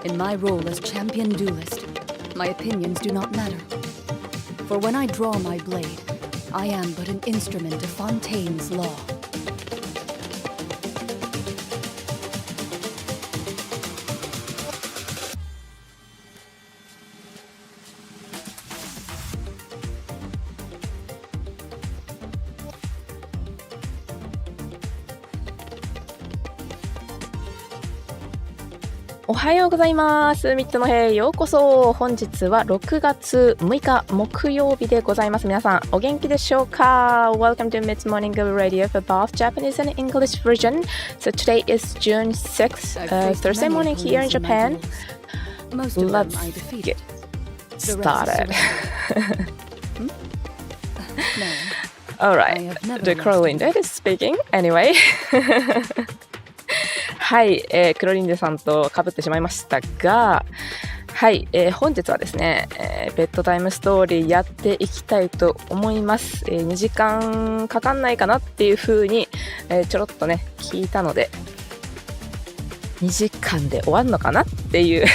In my role as champion duelist, my opinions do not matter. For when I draw my blade, I am but an instrument of Fontaine's law.おはようございます。mitの部屋へようこそ。本日は6月6日木曜日でございます。皆さんお元気でしょうか？ Welcome to mit morning radio for both Japanese and English version. So today is June 6th, Thursday morning here in Japan. Let's get started. Alright, the Caroline is speaking anyway. はい、クロリンデさんと被ってしまいましたが、はい、本日はですね、ベッドタイムストーリーやっていきたいと思います。2時間かかんないかなっていう風に、ちょろっとね聞いたので、2時間で終わるのかなっていう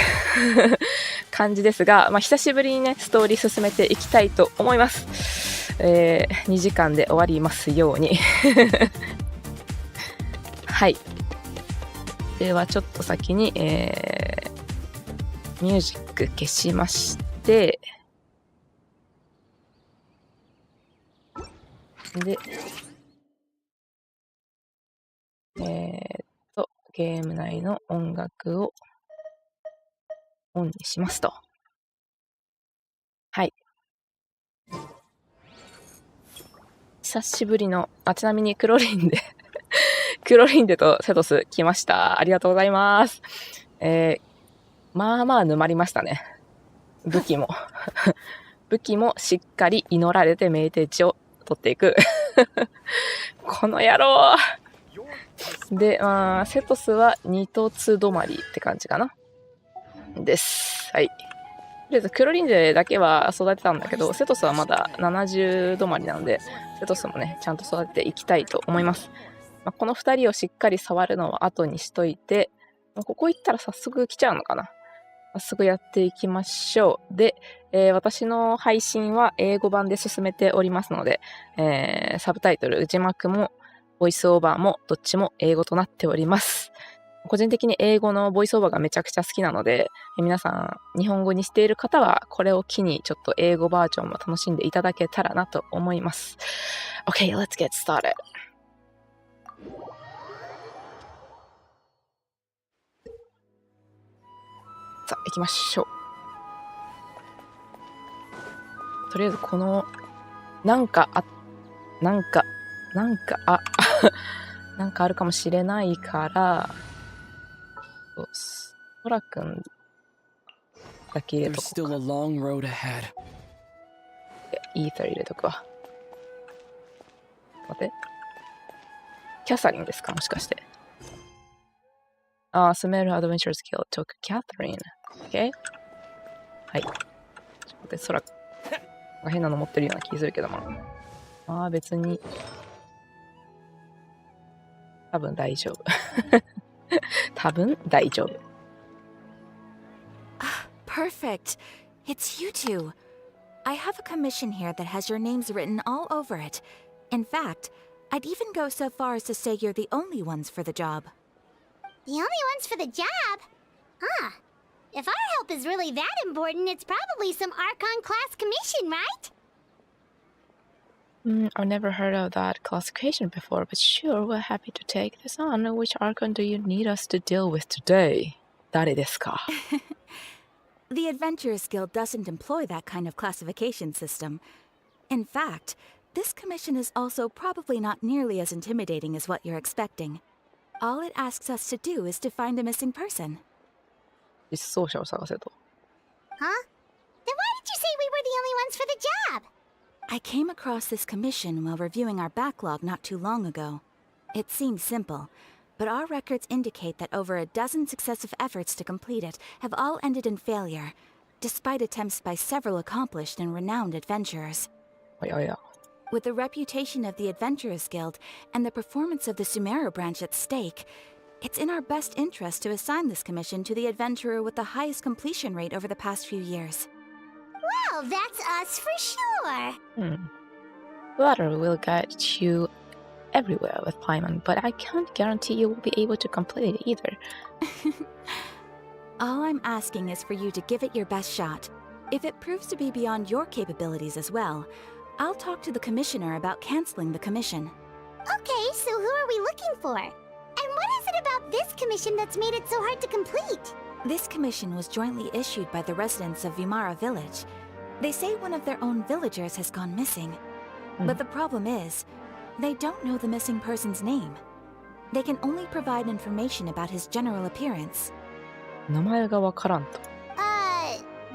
感じですが、久しぶりにねストーリー進めていきたいと思います。2時間で終わりますようにはい。ではちょっと先に、ミュージック消しまして、で、ゲーム内の音楽をオンにしますと。はい。久しぶりの、ちなみにクロリンデとセトス来ました。ありがとうございます。まあまあ沼りましたね。武器もしっかり祈られて名手値を取っていく。この野郎で、セトスは2凸止まりって感じかな。です。はい。とりあえずクロリンデだけは育てたんだけど、セトスはまだ70止まりなので、セトスもね、ちゃんと育てていきたいと思います。この2人をしっかり触るのは後にしといて、ここ行ったら早速来ちゃうのかな。早速やっていきましょう。で、私の配信は英語版で進めておりますので、サブタイトル、字幕もボイスオーバーもどっちも英語となっております。個人的に英語のボイスオーバーがめちゃくちゃ好きなので、皆さん日本語にしている方はこれを機にちょっと英語バージョンも楽しんでいただけたらなと思います。Okay, let's get started. さあ行きましょう。とりあえずこのなんかあるかもしれないから、ソラくんだけ入れとこうか。イーサー入れとくわ。待って、キャサリンですか、もしかして。Smell Adventure Skill took Catherine。OK？ はい。ちょっと待って、ソラが変なの持ってるような気するけども。別に。多分大丈夫。Perfect. It's you two. I have a commission here that has your names written all over it. In fact, I'd even go so far as to say you're the only ones for the job. The only ones for the job? If our help is really that important, it's probably some Archon class commission, right? I've never heard of that classification before, but sure, we're happy to take this on. Which Archon do you need us to deal with today? 誰ですか? The Adventurers Guild doesn't employ that kind of classification system. In fact, this commission is also probably not nearly as intimidating as what you're expecting. All it asks us to do is to find a missing person. 失踪者を探せと。Huh? Then why did you say we were the only ones for the job? I came across this commission while reviewing our backlog not too long ago. It seems simple, but our records indicate that over a dozen successive efforts to complete it have all ended in failure, despite attempts by several accomplished and renowned adventurers. With the reputation of the Adventurers Guild and the performance of the Sumeru branch at stake, It's in our best interest to assign this commission to the adventurer with the highest completion rate over the past few years. Well, that's us for sure. Flutter will guide you everywhere with Paimon, but I can't guarantee you will be able to complete it either. All I'm asking is for you to give it your best shot. If it proves to be beyond your capabilities as well, I'll talk to the commissioner about canceling the commission. Okay, so who are we looking for? And what is it about this commission that's made it so hard to complete? This commission was jointly issued by the residents of Vimara village. They say one of their own villagers has gone missing. But the problem is, they don't know the missing person's name. They can only provide information about his general appearance. 名前がわからんと。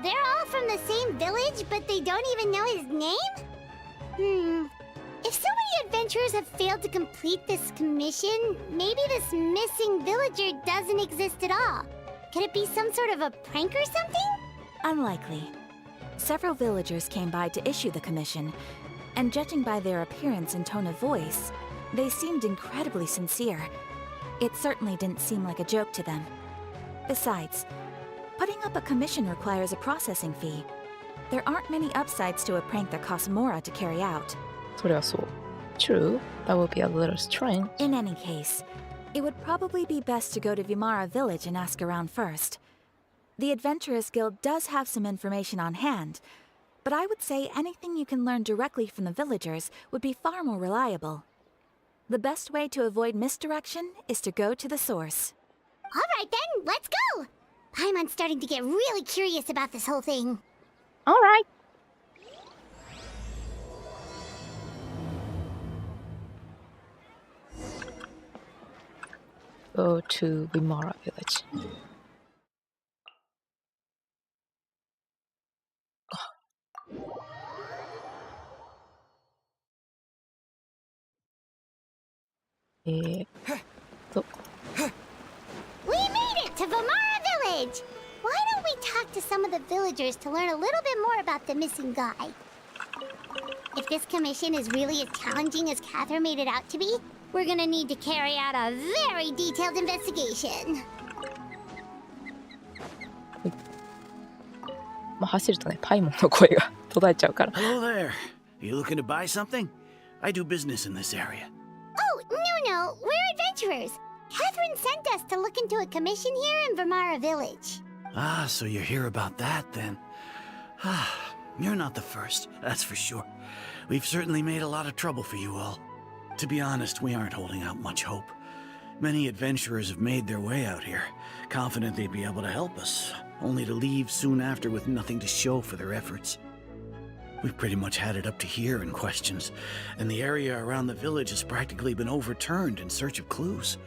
They're all from the same village, but they don't even know his name? If so many adventurers have failed to complete this commission, maybe this missing villager doesn't exist at all. Could it be some sort of a prank or something? Unlikely. Several villagers came by to issue the commission, and judging by their appearance and tone of voice, they seemed incredibly sincere. It certainly didn't seem like a joke to them. Besides, putting up a commission requires a processing fee. There aren't many upsides to a prank that costs Mora to carry out. それはそう。True, that would be a little strange. In any case, it would probably be best to go to Vimara village and ask around first. The Adventurers Guild does have some information on hand, but I would say anything you can learn directly from the villagers would be far more reliable. The best way to avoid misdirection is to go to the source. Alright then, let's go! Paimon's starting to get really curious about this whole thing. Alright. Go to Vimara village. We made it to Vimara village! Why don't we talk to some of the villagers to learn a little bit more about the missing guy? If this commission is really as challenging as Catherine made it out to be, we're gonna need to carry out a very detailed investigation. まあ走るとね、パイモンの声が途絶えちゃうから。Hello there. You looking to buy something? I do business in this area. Oh, no, we're adventurers. Catherine sent us to look into a commission here in Vimara village. Ah, so you're here about that then. Ah, you're not the first, that's for sure. We've certainly made a lot of trouble for you all. To be honest, we aren't holding out much hope. Many adventurers have made their way out here, confident they'd be able to help us, only to leave soon after with nothing to show for their efforts. We've pretty much had it up to here in questions, and the area around the village has practically been overturned in search of clues.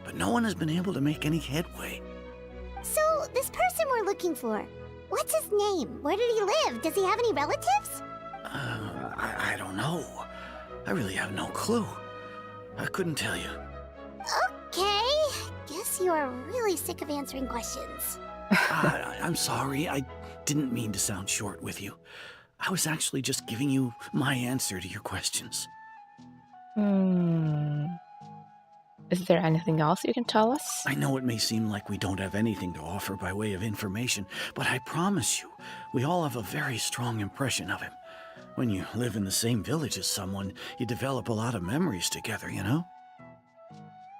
But no one has been able to make any headway. So, this person we're looking for, what's his name? Where did he live? Does he have any relatives? I don't know. I really have no clue. I couldn't tell you. Okay, guess you are really sick of answering questions. I'm sorry, I didn't mean to sound short with you. I was actually just giving you my answer to your questions. Is there anything else you can tell us? I know it may seem like we don't have anything to offer by way of information, but I promise you, we all have a very strong impression of him. When you live in the same village as someone, you develop a lot of memories together, you know?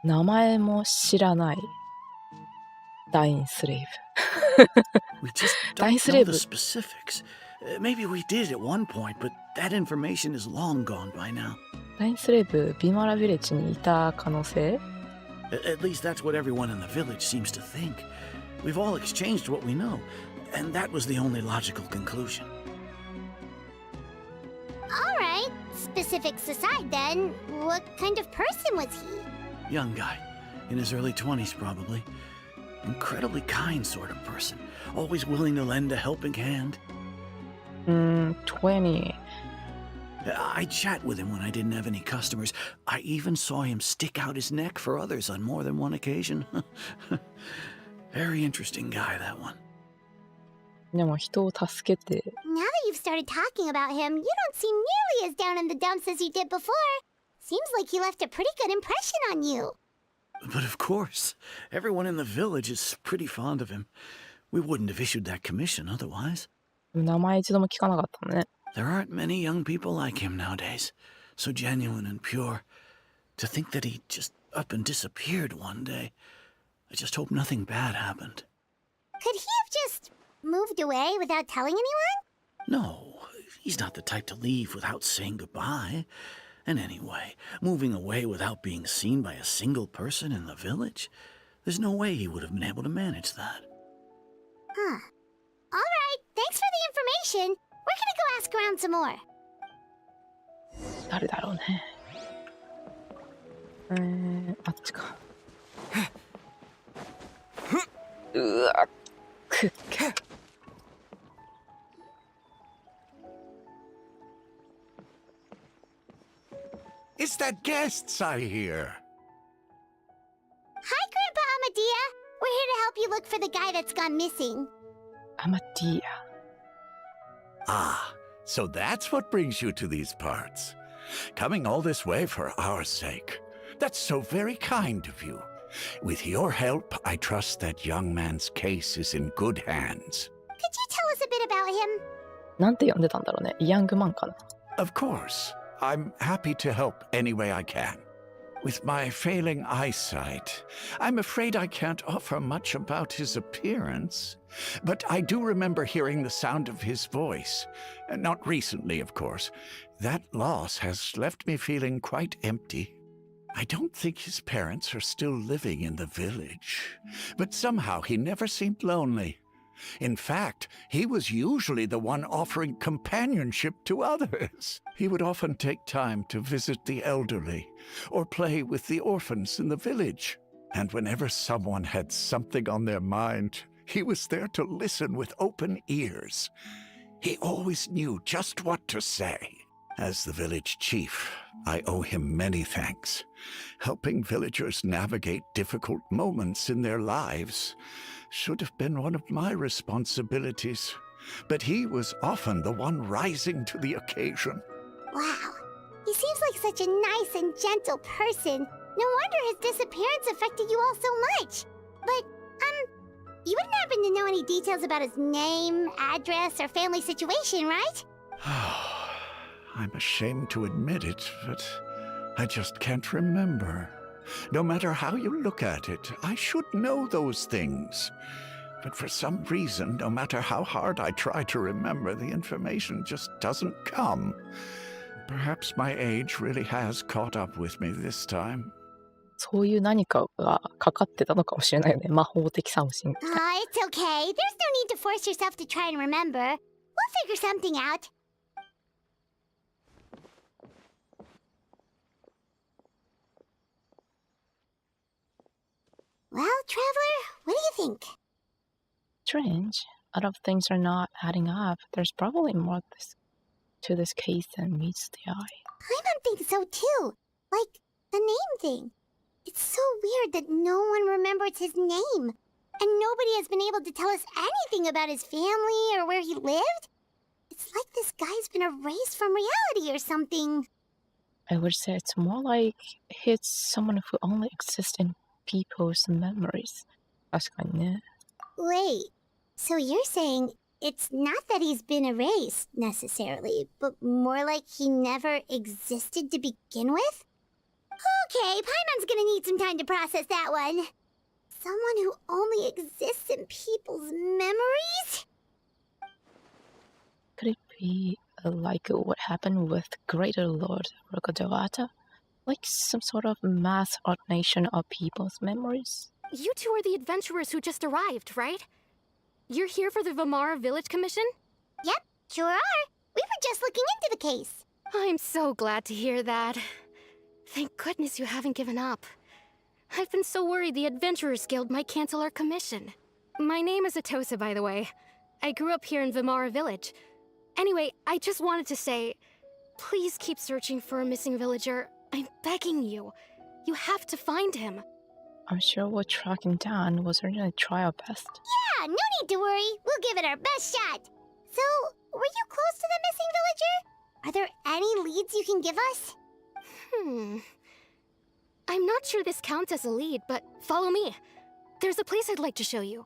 名前も知らない。ダインスレイ We just Dying don't know slave. the specifics. Maybe we did at one point, but that information is long gone by now. ブ。ダインスレイブ、ビマラビレッジにいた可能性 At least that's what everyone in the village seems to think. We've all exchanged what we know, and that was the only logical conclusion. Alright, specifics aside then, what kind of person was he? Young guy, in his early 20s probably. Incredibly kind sort of person, always willing to lend a helping hand. 20. I'd chat with him when I didn't have any customers. I even saw him stick out his neck for others on more than one occasion. Very interesting guy, that one. でも人を助けて Now that you've started talking about him, you don't seem nearly as down in the dumps as you did before. Seems like he left a pretty good impression on you. But of course, everyone in the village is pretty fond of him. We wouldn't have issued that commission otherwise. 名前一度も聞かなかったのね。There aren't many young people like him nowadays. So genuine and pure. To think that he just up and disappeared one day. I just hope nothing bad happened. Could he have just moved away without telling anyone? No, he's not the type to leave without saying goodbye. And anyway, moving away without being seen by a single person in the village? There's no way he would have been able to manage that. Huh. Alright, thanks for the information. We're gonna go ask around some more. 誰だろうね。あっちか。うわ、くっけ。It's the guests I hear. Hi, Grandpa Amadea. We're here to help you look for the guy that's gone missing. アマティア。 Ah, so that's what brings you to these parts. Coming all this way for our sake. That's so very kind of you. With your help, I trust that young man's case is in good hands. Could you tell us a bit about him? なんて呼んでたんだろうね。ヤングマンかな。 Of course, I'm happy to help any way I can. With my failing eyesight, I'm afraid I can't offer much about his appearance. But I do remember hearing the sound of his voice. Not recently, of course. That loss has left me feeling quite empty. I don't think his parents are still living in the village. But somehow he never seemed lonely. In fact, he was usually the one offering companionship to others. He would often take time to visit the elderly or play with the orphans in the village. And whenever someone had something on their mind, he was there to listen with open ears. He always knew just what to say. As the village chief, I owe him many thanks. Helping villagers navigate difficult moments in their lives should have been one of my responsibilities. But he was often the one rising to the occasion. Wow. He seems like such a nice and gentle person. No wonder his disappearance affected you all so much. But, you wouldn't happen to know any details about his name, address, or family situation, right? I'm ashamed to admit it, but I just can't remember. No matter how you look at it, I should know those things. But for some reason, no matter how hard I try to remember, the information just doesn't come. Perhaps my age really has caught up with me this time. そういう何かがかかってたのかもしれないよね。魔法的サムシング。It's okay. There's no need to force yourself to try and remember. We'll figure something out. Well, Traveler, what do you think? Strange. A lot of things are not adding up. There's probably more to this case than meets the eye. Paimon thinks so too. Like, the name thing. It's so weird that no one remembers his name. And nobody has been able to tell us anything about his family or where he lived. It's like this guy's been erased from reality or something. I would say it's more like he's someone who only exists in people's memories. 確かにね。 Wait, so you're saying it's not that he's been erased, necessarily, but more like he never existed to begin with? Okay, Paimon's gonna need some time to process that one. Someone who only exists in people's memories? Could it be like what happened with Greater Lord Rokadewata? Like some sort of mass alternation of people's memories? You two are the adventurers who just arrived, right? You're here for the Vamara Village Commission? Yep, sure are. We were just looking into the case. I'm so glad to hear that. Thank goodness you haven't given up. I've been so worried the Adventurers Guild might cancel our commission. My name is Atosa, by the way. I grew up here in Vamara Village. Anyway, I just wanted to say, please keep searching for a missing villager. I'm begging you. You have to find him. I'm sure we'll track him down. We'll certainly try our best. Yeah, no need to worry. We'll give it our best shot. So, were you close to the missing villager? Are there any leads you can give us? I'm not sure this counts as a lead, but follow me. There's a place I'd like to show you.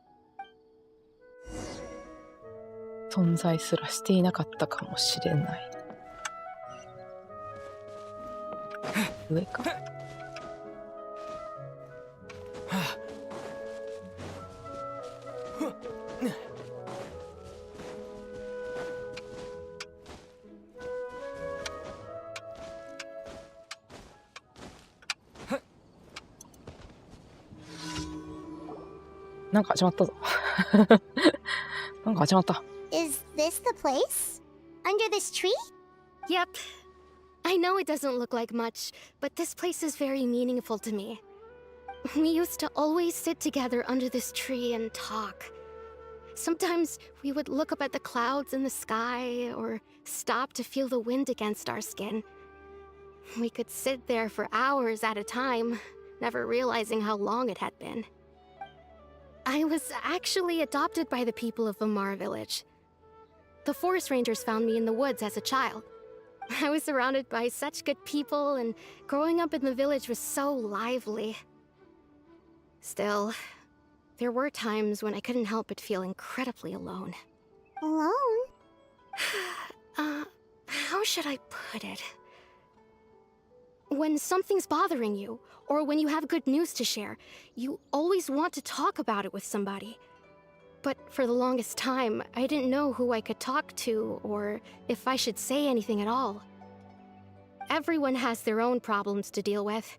存在すらしていなかったかもしれない。上か。なんか始まったぞ。なんか始まった。Is this the place? Under this tree? Yep. I know it doesn't look like much, but this place is very meaningful to me. We used to always sit together under this tree and talk. Sometimes we would look up at the clouds in the sky or stop to feel the wind against our skin. We could sit there for hours at a time, never realizing how long it had been. I was actually adopted by the people of Vamara village. The forest rangers found me in the woods as a child. I was surrounded by such good people, and growing up in the village was so lively. Still, there were times when I couldn't help but feel incredibly alone. Alone? How should I put it? When something's bothering you, or when you have good news to share, you always want to talk about it with somebody. But for the longest time, I didn't know who I could talk to, or if I should say anything at all. Everyone has their own problems to deal with.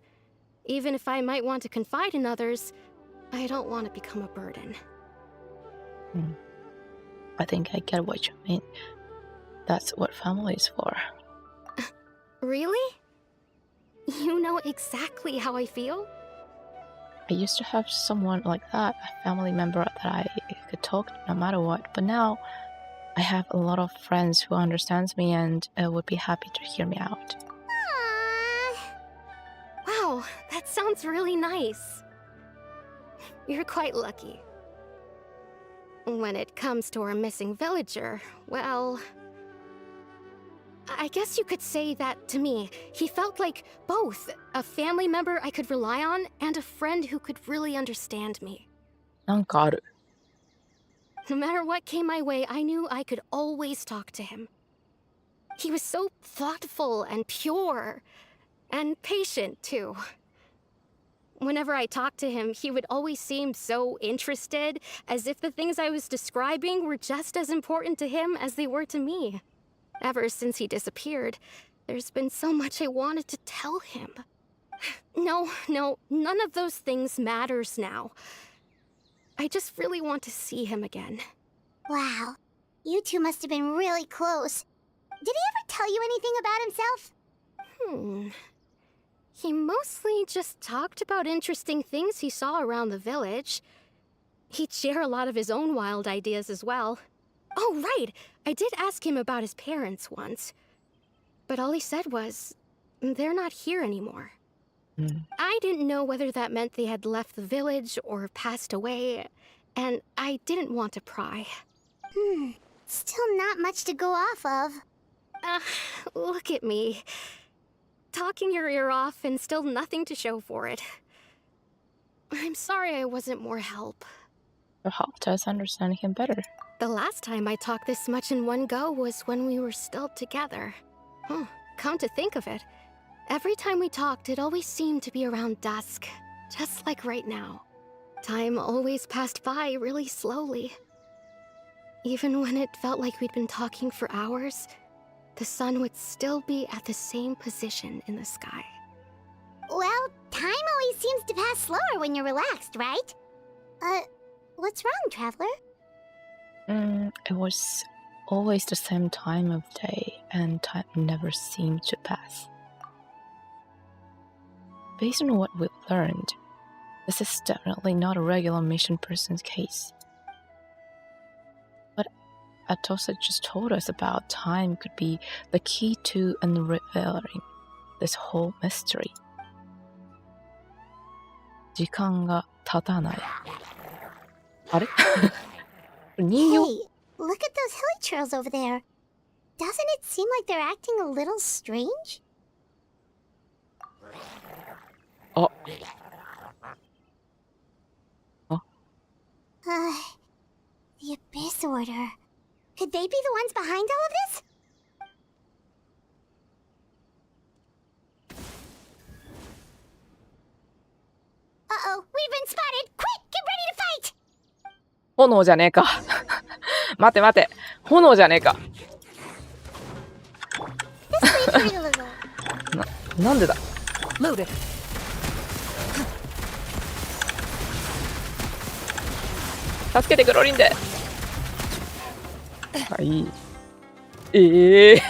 Even if I might want to confide in others, I don't want to become a burden. I think I get what you mean. That's what family is for. Really? You know exactly how I feel? I used to have someone like that, a family member that I could talk to no matter what. But now, I have a lot of friends who understands me and would be happy to hear me out. Wow, that sounds really nice. You're quite lucky. When it comes to our missing villager, well, I guess you could say that to me. He felt like both a family member I could rely on and a friend who could really understand me. なんかある。No matter what came my way, I knew I could always talk to him. He was so thoughtful and pure, and patient too. Whenever I talked to him, he would always seem so interested, as if the things I was describing were just as important to him as they were to me. Ever since he disappeared, there's been so much I wanted to tell him. No, none of those things matters now. I just really want to see him again. Wow. You two must have been really close. Did he ever tell you anything about himself? He mostly just talked about interesting things he saw around the village. He'd share a lot of his own wild ideas as well. Oh, right! I did ask him about his parents once. But all he said was, they're not here anymore. I didn't know whether that meant they had left the village or passed away, and I didn't want to pry. Still not much to go off of. Look at me. Talking your ear off and still nothing to show for it. I'm sorry I wasn't more help. It helped us understand him better. The last time I talked this much in one go was when we were still together. Come to think of it, every time we talked, it always seemed to be around dusk, just like right now. Time always passed by really slowly. Even when it felt like we'd been talking for hours, the sun would still be at the same position in the sky. Well, time always seems to pass slower when you're relaxed, right? What's wrong, Traveler? It was always the same time of day, and time never seemed to pass. Based on what we've learned, this is definitely not a regular mission person's case. What Atosa just told us about time could be the key to unraveling this whole mystery. 時間が経たない。あれ人形 Hey, look at those hilly trails over there. Doesn't it seem like they're acting a little strange? あ、The Abyss Order. Could they be the ones behind all of this? Uh-oh, we've been spotted! Quick, get ready to fight! 炎じゃねえか。待て待て。炎じゃねえか。This way for you, little. なんでだ。 Loaded. 助けてクロリンで。はい。ええ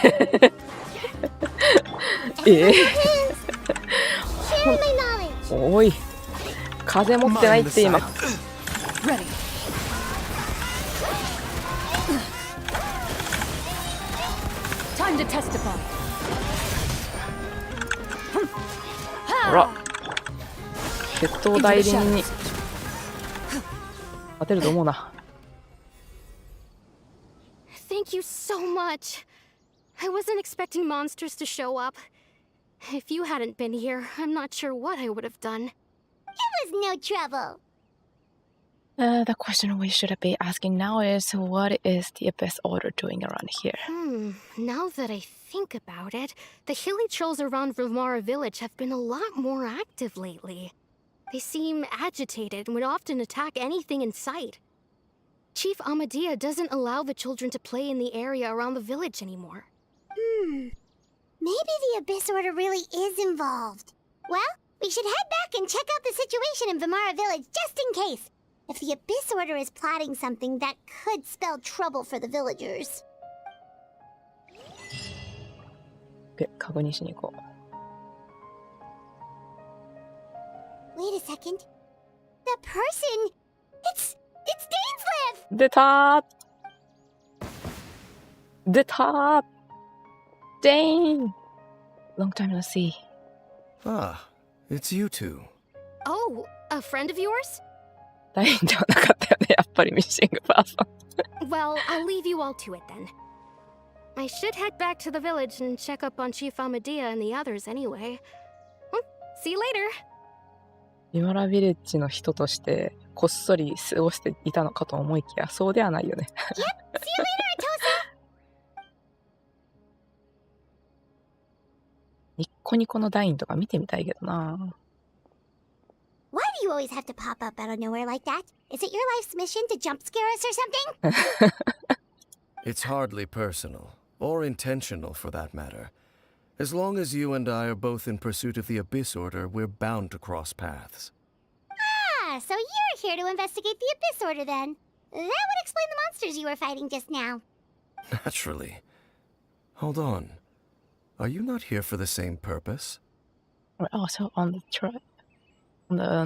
ええ Share my knowledge. おい。風持ってないって今。 Ready. Time to testify. ほら。決闘代理人に当てると思うな。Thank you so much. I wasn't expecting monsters to show up. If you hadn't been here, I'm not sure what I would have done. It was no trouble. The question we should be asking now is, what is the Abyss Order doing around here? Now that I think about it, the hilly trolls around Vimara village have been a lot more active lately. They seem agitated and would often attack anything in sight. Chief Amadea doesn't allow the children to play in the area around the village anymore. Maybe the Abyss Order really is involved. Well, we should head back and check out the situation in Vimara village just in case. If the Abyss Order is plotting something that could spell trouble for the villagers. 確認しに行こ Wait a second. The person... It's Dainslev! う。出たー。出たー。デイン。Long time no see. Ah, it's you two. Oh, a friend of yours? デインではなかったよね。やっぱりミッシングパーソン。 Well, I'll leave you all to it then. I should head back to the village and check up on Chief Amadea and the others anyway. Well, see you later. イマラビレッジの人としてこっそり過ごしていたのかと思いきや、そうではないよね。Yep, see you later, Atosa! ニッコニコのダインとか見てみたいけどな。Why do you always have to pop up out of nowhere like that? Is it your life's mission to jump scare us or something? It's hardly personal, or intentional for that matter. As long as you and I are both in pursuit of the Abyss Order, we're bound to cross paths. Ah, so you're here to investigate the Abyss Order then. That would explain the monsters you were fighting just now. Naturally. Hold on. Are you not here for the same purpose? We're also on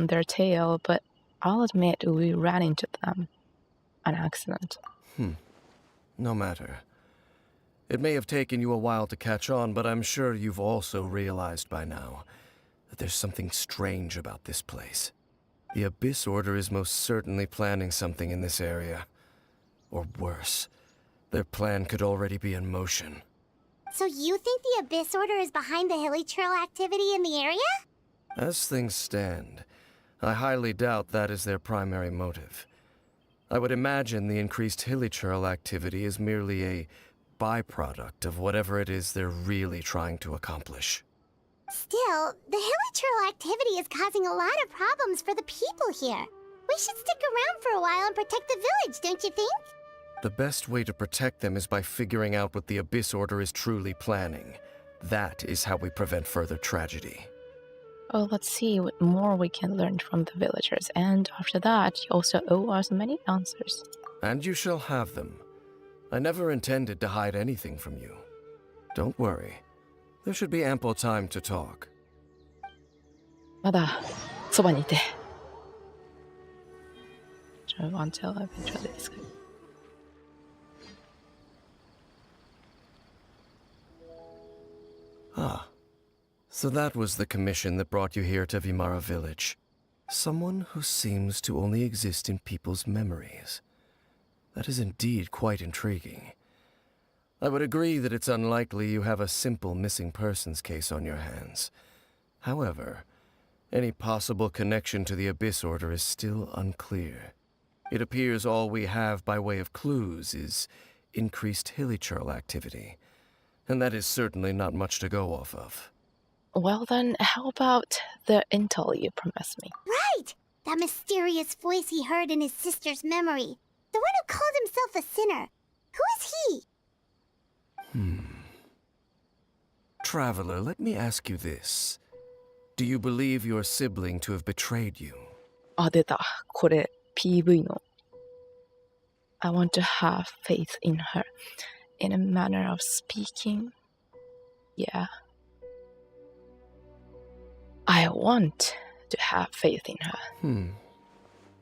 their tail, but I'll admit we ran into them. An accident. No matter. It may have taken you a while to catch on, but I'm sure you've also realized by now that there's something strange about this place. The Abyss Order is most certainly planning something in this area. Or worse, their plan could already be in motion. So you think the Abyss Order is behind the hilly trail activity in the area? As things stand, I highly doubt that is their primary motive. I would imagine the increased hilly trail activity is merely a byproduct of whatever it is they're really trying to accomplish. Still, the hilly trail activity is causing a lot of problems for the people here. We should stick around for a while and protect the village, don't you think? The best way to protect them is by figuring out what the Abyss Order is truly planning. That is how we prevent further tragedy. Oh, let's see what more we can learn from the villagers, and after that, you also owe us many answers. And you shall have them. I never intended to hide anything from you. Don't worry. There should be ample time to talk. まだそばにいて。Until eventually escape. Ah. So that was the commission that brought you here to Vimara village. Someone who seems to only exist in people's memories. That is indeed quite intriguing. I would agree that it's unlikely you have a simple missing persons case on your hands. However, Any possible connection to the Abyss Order is still unclear. It appears all we have by way of clues is increased hilichurl activity, and that is certainly not much to go off of. Well then, how about the intel you promised me? Right! That mysterious voice he heard in his sister's memory. The one who called himself a sinner. Who is he? Traveler, let me ask you this. Do you believe your sibling to have betrayed you? あ、出た。これ、PV の。I want to have faith in her. In a manner of speaking. Yeah. I want to have faith in her.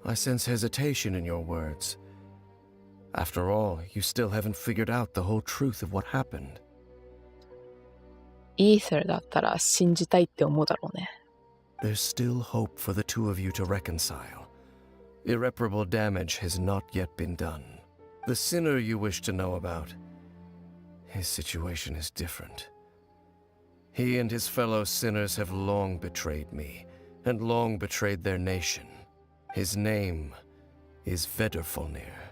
I sense hesitation in your words. After all, you still haven't figured out the whole truth of what happened. イーサルだったら信じたいって思うだろうね。There's still hope for the two of you to reconcile. Irreparable damage has not yet been done. The sinner you wish to know about, his situation is different. He and his fellow sinners have long betrayed me, and long betrayed their nation. His name is Vedrfolnir,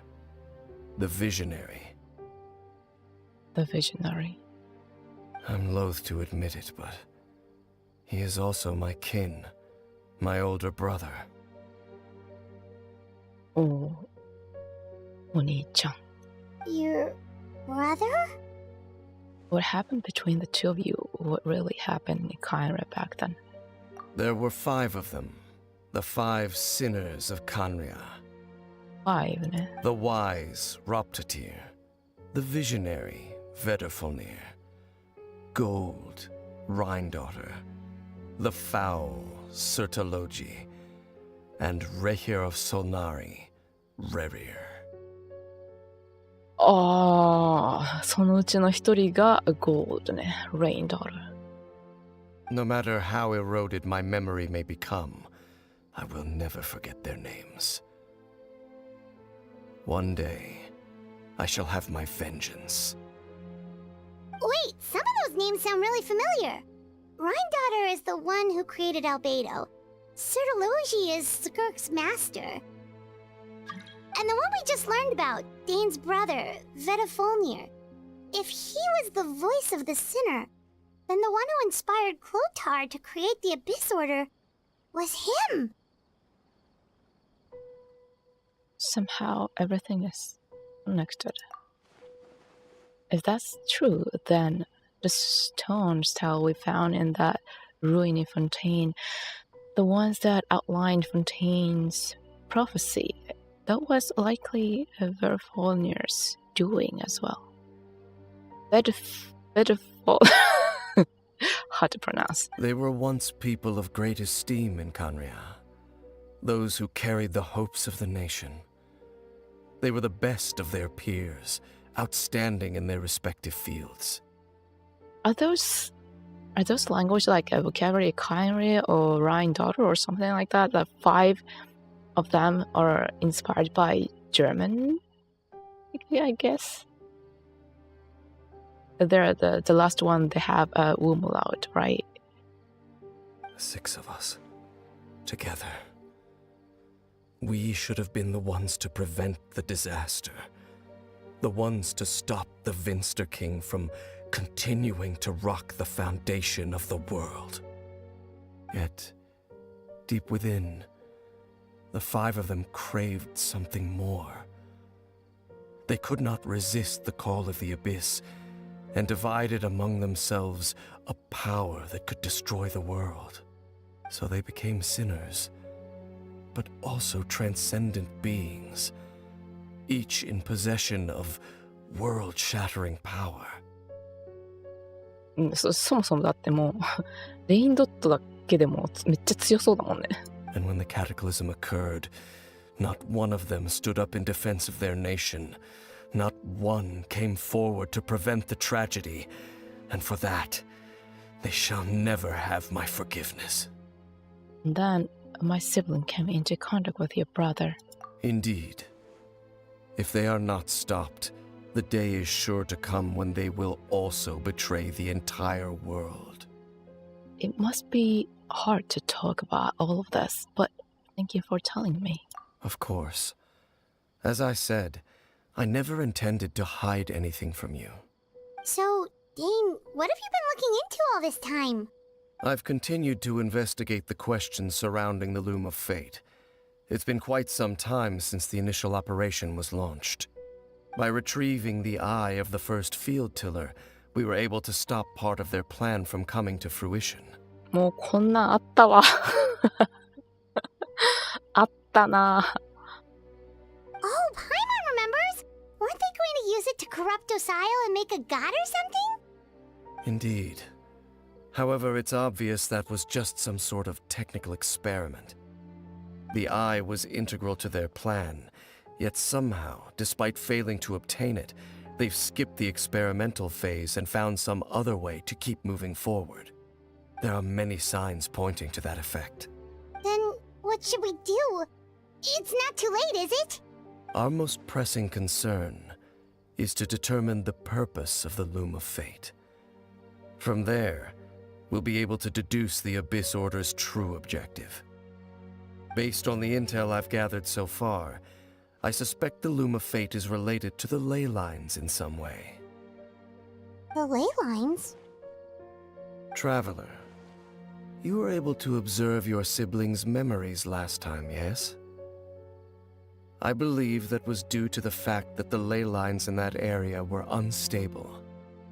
the Visionary. The Visionary. I'm loath to admit it, but he is also my kin, my older brother. お兄ちゃん。 Your brother? What happened between the two of you? What really happened in Kyra back then? There were 5 of them, the 5 sinners of Kanria. 5ね。 The wise, Roptatir. The visionary, Vedrfolnir. Gold, Rhindaughter. The foul, Sertologi. And Rehir of Solnari, Rerir. ああ、そのうちの一人が Gold ね。Rain Daughter. No matter how eroded my memory may become, I will never forget their names. One day, I shall have my vengeance. Wait, some of those names sound really familiar. Rhindaughter is the one who created Albedo. Sertologi is Skirk's master. And the one we just learned about, Dane's brother, Vedrfolnir. If he was the voice of the sinner, then the one who inspired Clothar to create the Abyss Order was him. Somehow everything is connected. If that's true, then the stone stele we found in that ruiny Fontaine, the ones that outlined Fontaine's prophecy, that was likely Vedrfolnir's doing as well. Vedrfolnir. Hard to pronounce. They were once people of great esteem in Kanria. Those who carried the hopes of the nation. They were the best of their peers, outstanding in their respective fields. Are those language like a vocabulary Kyrie or Rhindaughter or something like that? The 5 of them are inspired by German, I guess. They're the last one, they have a Umlaut, right? 6 of us. Together. We should have been the ones to prevent the disaster. The ones to stop the Vinster King from continuing to rock the foundation of the world. Yet, deep within, the 5 of them craved something more. They could not resist the call of the Abyss, and divided among themselves a power that could destroy the world. So they became sinners, but also transcendent beings, each in possession of world-shattering power. そもそもだってもうレインドットだけでもめっちゃ強そうだもんね。 And when the cataclysm occurred, not one of them stood up in defense of their nation. Not one came forward to prevent the tragedy, and for that, they shall never have my forgiveness. And then my sibling came into contact with your brother. Indeed. If they are not stopped, the day is sure to come when they will also betray the entire world. It must be hard to talk about all of this, but thank you for telling me. Of course. As I said, I never intended to hide anything from you. So, Dane, what have you been looking into all this time? I've continued to investigate the questions surrounding the Loom of Fate. It's been quite some time since the initial operation was launched. By retrieving the eye of the first field tiller, we were able to stop part of their plan from coming to fruition. もうこんなんあったわ。あったな。Oh, Paimon remembers! Weren't they going to use it to corrupt Osial and make a god or something? Indeed. However, it's obvious that was just some sort of technical experiment. The eye was integral to their plan, yet somehow, despite failing to obtain it, they've skipped the experimental phase and found some other way to keep moving forward. There are many signs pointing to that effect. Then, what should we do? It's not too late, is it? Our most pressing concern is to determine the purpose of the Loom of Fate. From there, we'll be able to deduce the Abyss Order's true objective. Based on the intel I've gathered so far, I suspect the Loom of Fate is related to the ley lines in some way. The ley lines? Traveler, you were able to observe your siblings' memories last time, yes? I believe that was due to the fact that the ley lines in that area were unstable.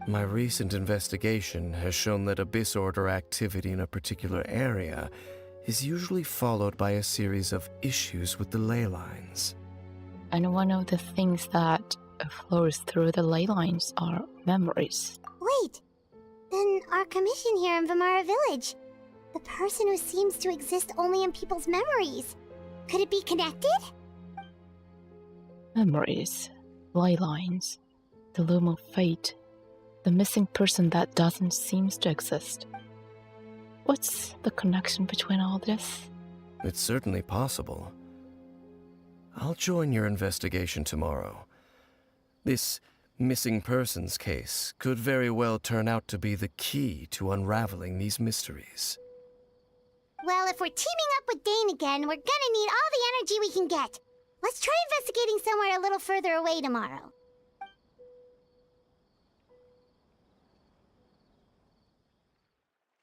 My recent investigation has shown that Abyss Order activity in a particular area is usually followed by a series of issues with the ley lines. And one of the things that flows through the ley lines are memories. Wait! Then our commission here in Vimara Village. The person who seems to exist only in people's memories. Could it be connected? Memories, ley lines, the Loom of Fate, the missing person that doesn't seem to exist. What's the connection between all this? It's certainly possible. I'll join your investigation tomorrow. This missing persons case could very well turn out to be the key to unraveling these mysteries. Well, if we're teaming up with Dane again, we're gonna need all the energy we can get. Let's try investigating somewhere a little further away tomorrow.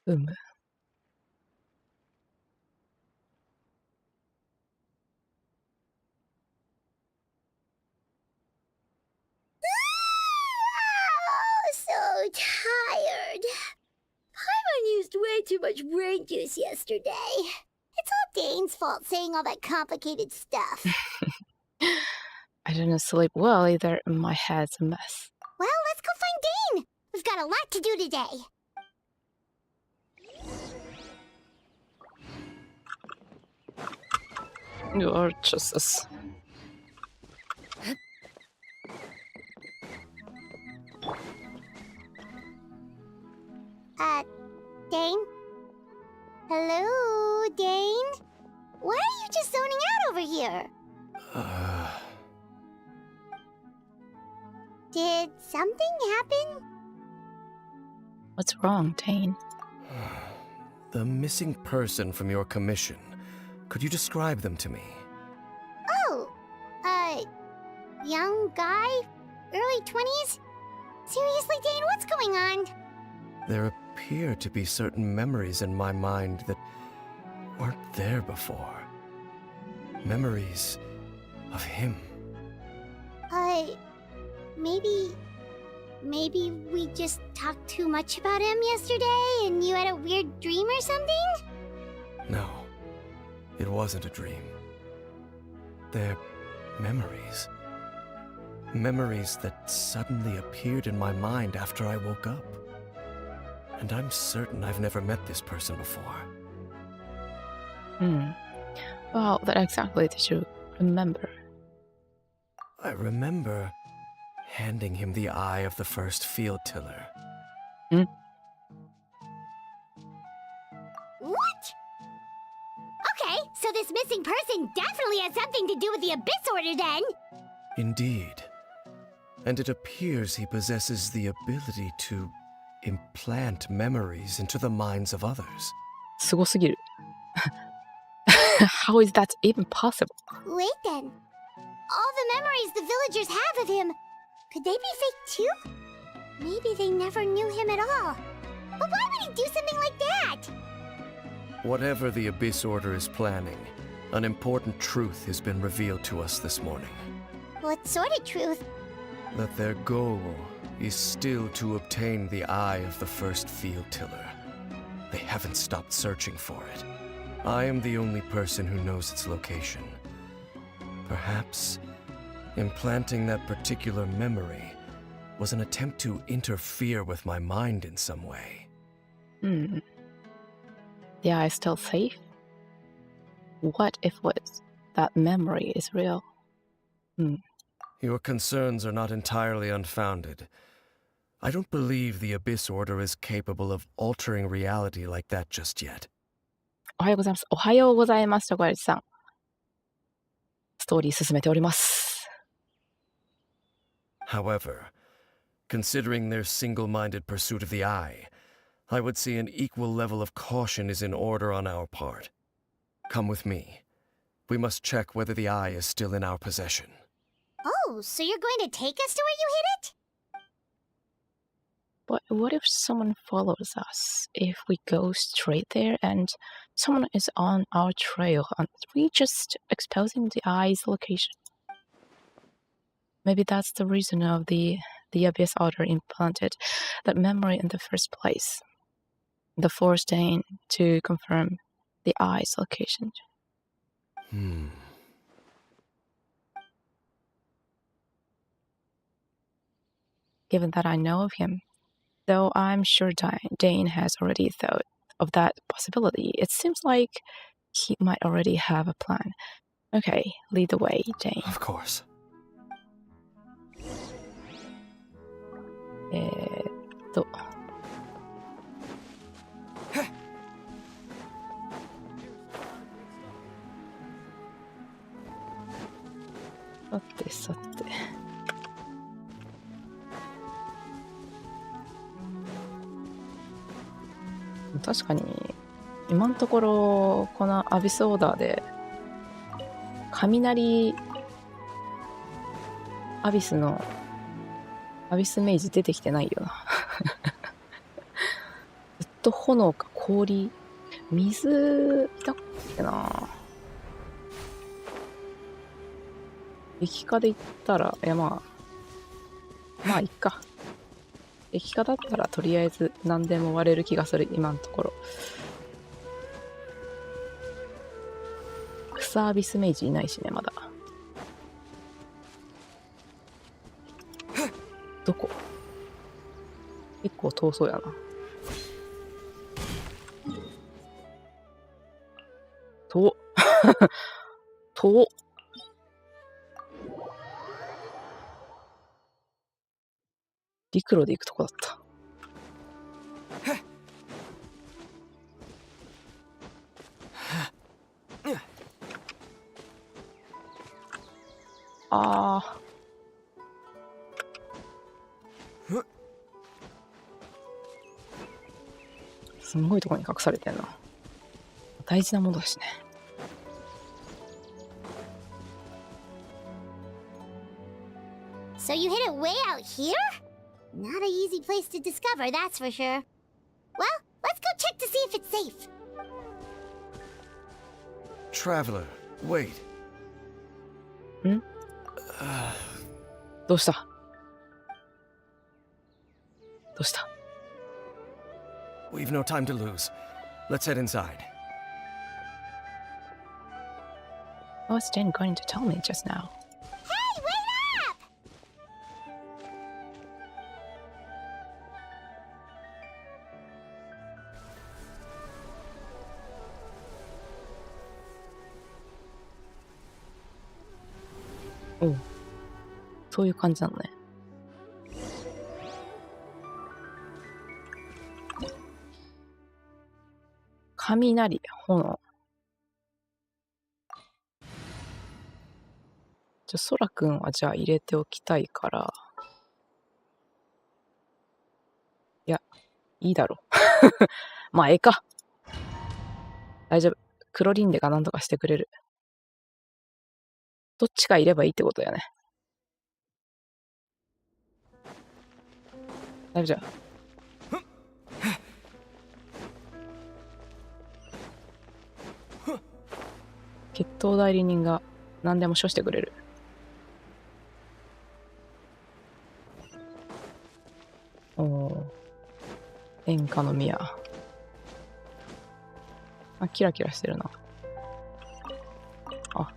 Oh, so tired. Paimon used way too much brain juice yesterday. It's all Dane's fault saying all that complicated stuff. I didn't sleep well either, and my head's a mess. Well, let's go find Dane. We've got a lot to do today. You are just Dane? Hello, Dane? Why are you just zoning out over here? Did something happen? What's wrong, Dane? The missing person from your commission. Could you describe them to me? Oh, young guy? Early 20s? Seriously, Dane, what's going on? There appear to be certain memories in my mind that weren't there before. Memories of him. Maybe we just talked too much about him yesterday and you had a weird dream or something? No, it wasn't a dream. They're memories. Memories that suddenly appeared in my mind after I woke up. And I'm certain I've never met this person before. Well, what exactly did you remember? I remember handing him the eye of the first field tiller. What? Okay, so this missing person definitely has something to do with the Abyss Order then! Indeed. And it appears he possesses the ability to implant memories into the minds of others. すごすぎる。How is that even possible? Wait then. All the memories the villagers have of him, could they be fake too? Maybe they never knew him at all. But why would he do something like that? Whatever the Abyss Order is planning, an important truth has been revealed to us this morning. What sort of truth? That their goal is still to obtain the eye of the first field tiller. They haven't stopped searching for it. I am the only person who knows its location. Perhaps implanting that particular memory was an attempt to interfere with my mind in some way. The eye is still safe? What if that memory is real? Your concerns are not entirely unfounded. I don't believe the Abyss Order is capable of altering reality like that just yet. おはようございます。おはようございます。チョコレートさん。ストーリー進めております。However, considering their single-minded pursuit of the eye, I would say an equal level of caution is in order on our part. Come with me. We must check whether the eye is still in our possession. Oh, so you're going to take us to where you hid it? But what if someone follows us? If we go straight there and someone is on our trail, aren't we just exposing the eye's location? Maybe that's the reason of the Abyss Order implanted that memory in the first place. The forced aim to confirm the eye's location. Given that I know of him, though I'm sure Dane has already thought of that possibility, it seems like he might already have a plan. Okay, lead the way, Dane. Of course. と。さてさて。確かに今のところこのアビスオーダーで雷アビスのアビスメイジ出てきてないよなずっと炎か氷水いたっけな。液化で言ったらいやまあいっか。液化だったらとりあえず何でも割れる気がする今のところ。草アビスメイジいないしねまだ。どこ？結構遠そうやな。遠遠陸路で行くとこだった。あー。すんごいところに隠されてんな。大事なものだしね。So you hid it way out here? Not an easy place to discover, that's for sure. Well, let's go check to see if it's safe. Traveler, wait. ん？どうした？どうした？ We've no time to lose. Let's head inside. What was Jane going to tell me just now? Hey, wait up! Oh, そういう感じなのね。雷、炎。じゃあ、ソラくんはじゃあ入れておきたいから。いや、いいだろう。まあ、ええか。大丈夫。クロリンデが何とかしてくれる。どっちかいればいいってことだよね。大丈夫。決闘代理人が何でも処してくれる。おお、演歌の宮。あ、キラキラしてるな。あ。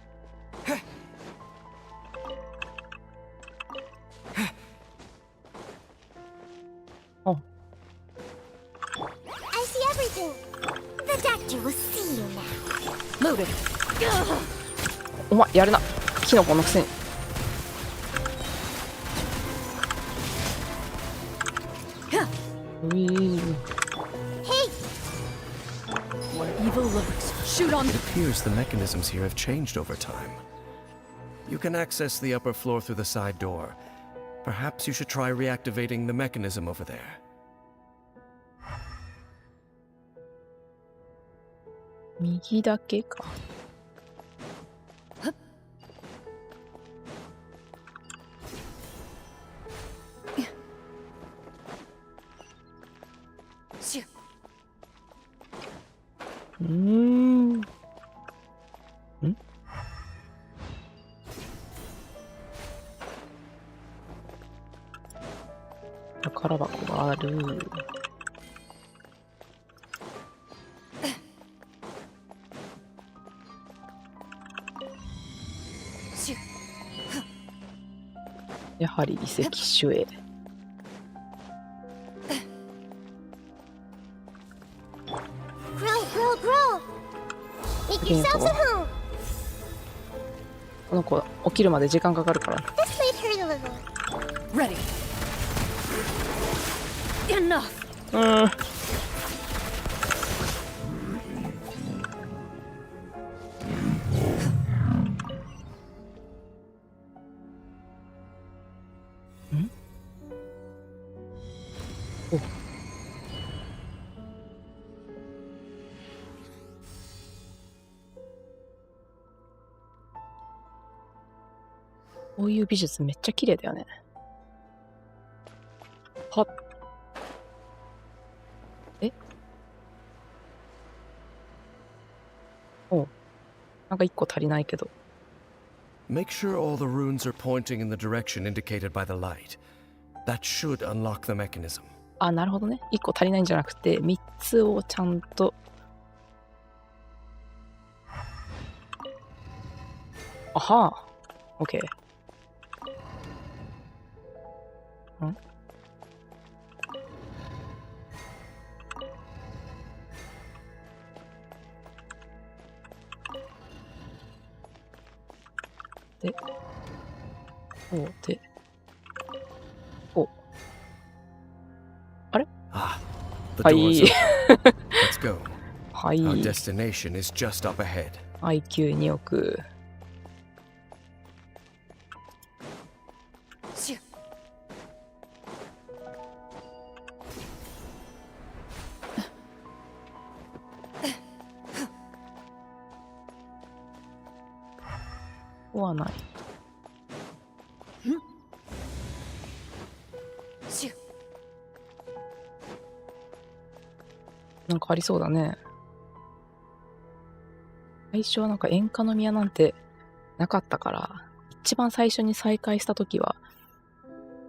お。I see everything. The doctor will see you now. Loaded. お前やるな。キノコのくせに。ウィール。Evil lurks. Shoot on It them. appears the mechanisms here have changed over time. You can access the upper floor through the side door. Perhaps you should try reactivating the mechanism over there. 右だけか。宝箱がある。やはり遺跡種へ。Make yourselves at home. この子起きるまで時間かかるから。 This might hurt a little. Ready. Enough. こういう美術めっちゃ綺麗だよね。はっ。おう。なんか一個足りないけど。Make sure all the runes are pointing in the direction indicated by the light. That should unlock the mechanism. あ、なるほどね。一個足りないんじゃなくて、3つをちゃんと。あはー。OK。んで、こうで、こう。あれ？ Ah, the は door's い。 open. Let's go. はい。 Our destination is just up ahead. IQ2 億。ここはない。なんかありそうだね。最初はなんか演歌の宮なんてなかったから、一番最初に再会した時は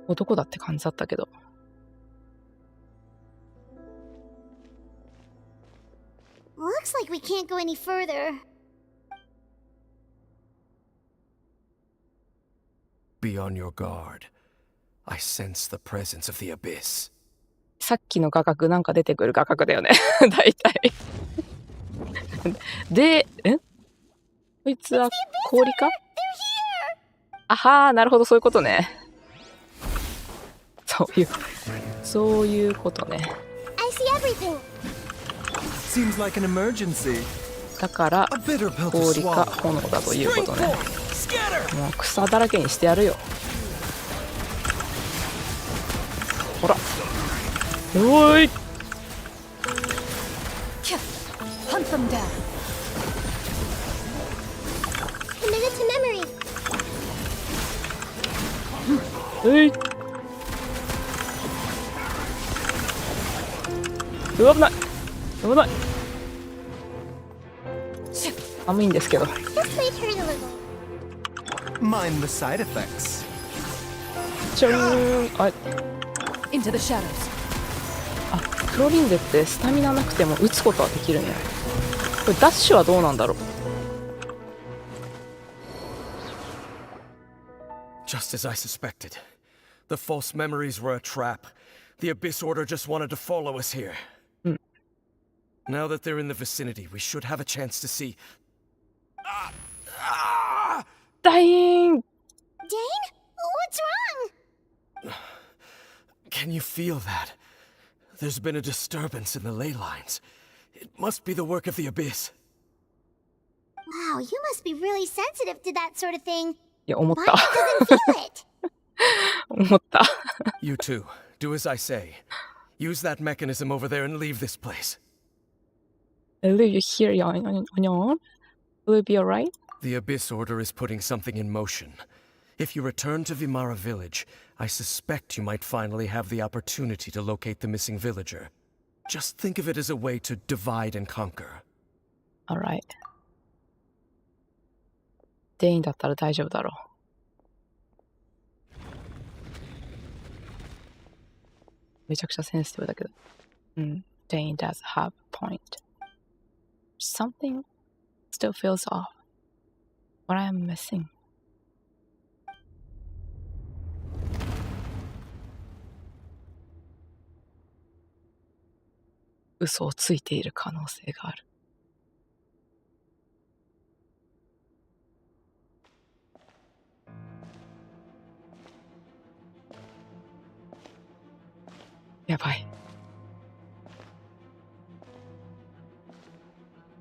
男だって感じだったけど。Looks like we can't go any further. Be on your guard. I sense the presence of the abyss. さっきの画角なんか出てくる画角だよね。大体。で、こいつは氷か？あはー、なるほど、そういうことね。そういうことね。I see everything. Seems like an emergency. だから氷か炎だということね。もう草だらけにしてやるよ。ほら。おーい。Hunt them down. to memory. 危ない危ない。寒いんですけど。 This might hurt a little. Mind the side effects. ちょーん。あ、 Into the shadows. クロリンデってスタミナなくても撃つことはできるんや。これダッシュはどうなんだろう。 Just as I suspected. The false memories were a trap. The Abyss Order just wanted to follow us here. Now that they're in the vicinity, we should have a chance to see. Dying! Dane? What's wrong? Can you feel that? There's been a disturbance in the ley lines. It must be the work of the Abyss. Wow, you must be really sensitive to that sort of thing. いや、思っ Mine た。 doesn't feel it. 思った。 You too. Do as I say. Use that mechanism over there and leave this place. I'll leave you here on your own. Will it be alright? The Abyss Order is putting something in motion. If you return to Vimara Village, I suspect you might finally have the opportunity to locate the missing villager. Just think of it as a way to divide and conquer. Alright. デインだったら大丈夫だろう。めちゃくちゃセンシティブだけど。うん。Dane does have a point. Something still feels off. What I am missing. 嘘をついている可能性がある。やばい。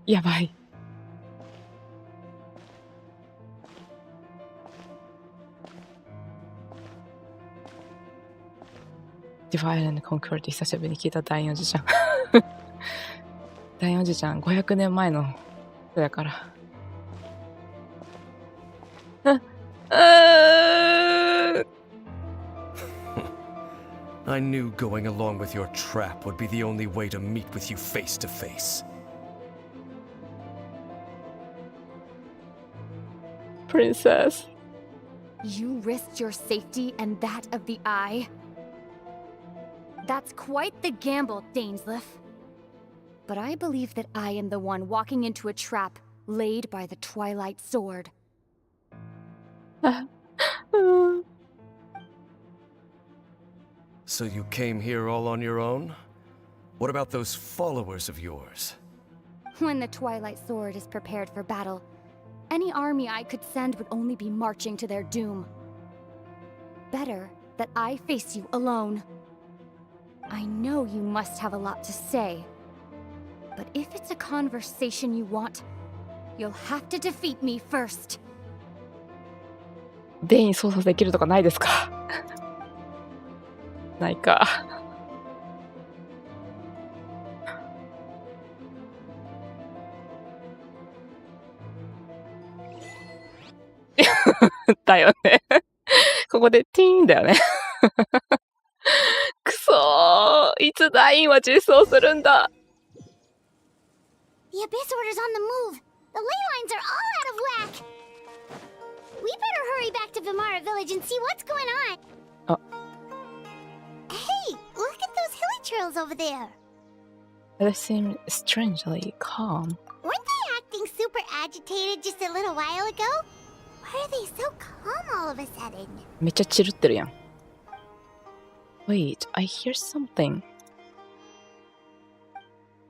やばい。Divide and Conquer って久しぶりに聞いた第4次ちゃん。第4次ちゃん500年前の人やから。I knew going along with your trap would be the only way to meet with you face to face. Princess. You risked your safety and that of the Eye? That's quite the gamble, Dainsleif. But I believe that I am the one walking into a trap laid by the Twilight Sword. So you came here all on your own? What about those followers of yours? When the Twilight Sword is prepared for battle, any army I could send would only be marching to their doom. Better that I face you alone. I know you must have a lot to say, but if it's a conversation you want, you'll have to defeat me first. デイン操作できるとかないですか？ないか。だよね。ここでティーンだよね。くそー、いつダインは実装するんだ。The Abyss Order's on the move. The ley lines are all out of whack. We better hurry back to Vimara Village and see what's going on. Oh. Hey, look at those hilly trails over there. They seem strangely calm. Weren't they acting super agitated just a little while ago? Why are they so calm all of a sudden? めっちゃチルってるやん。Wait, I hear something.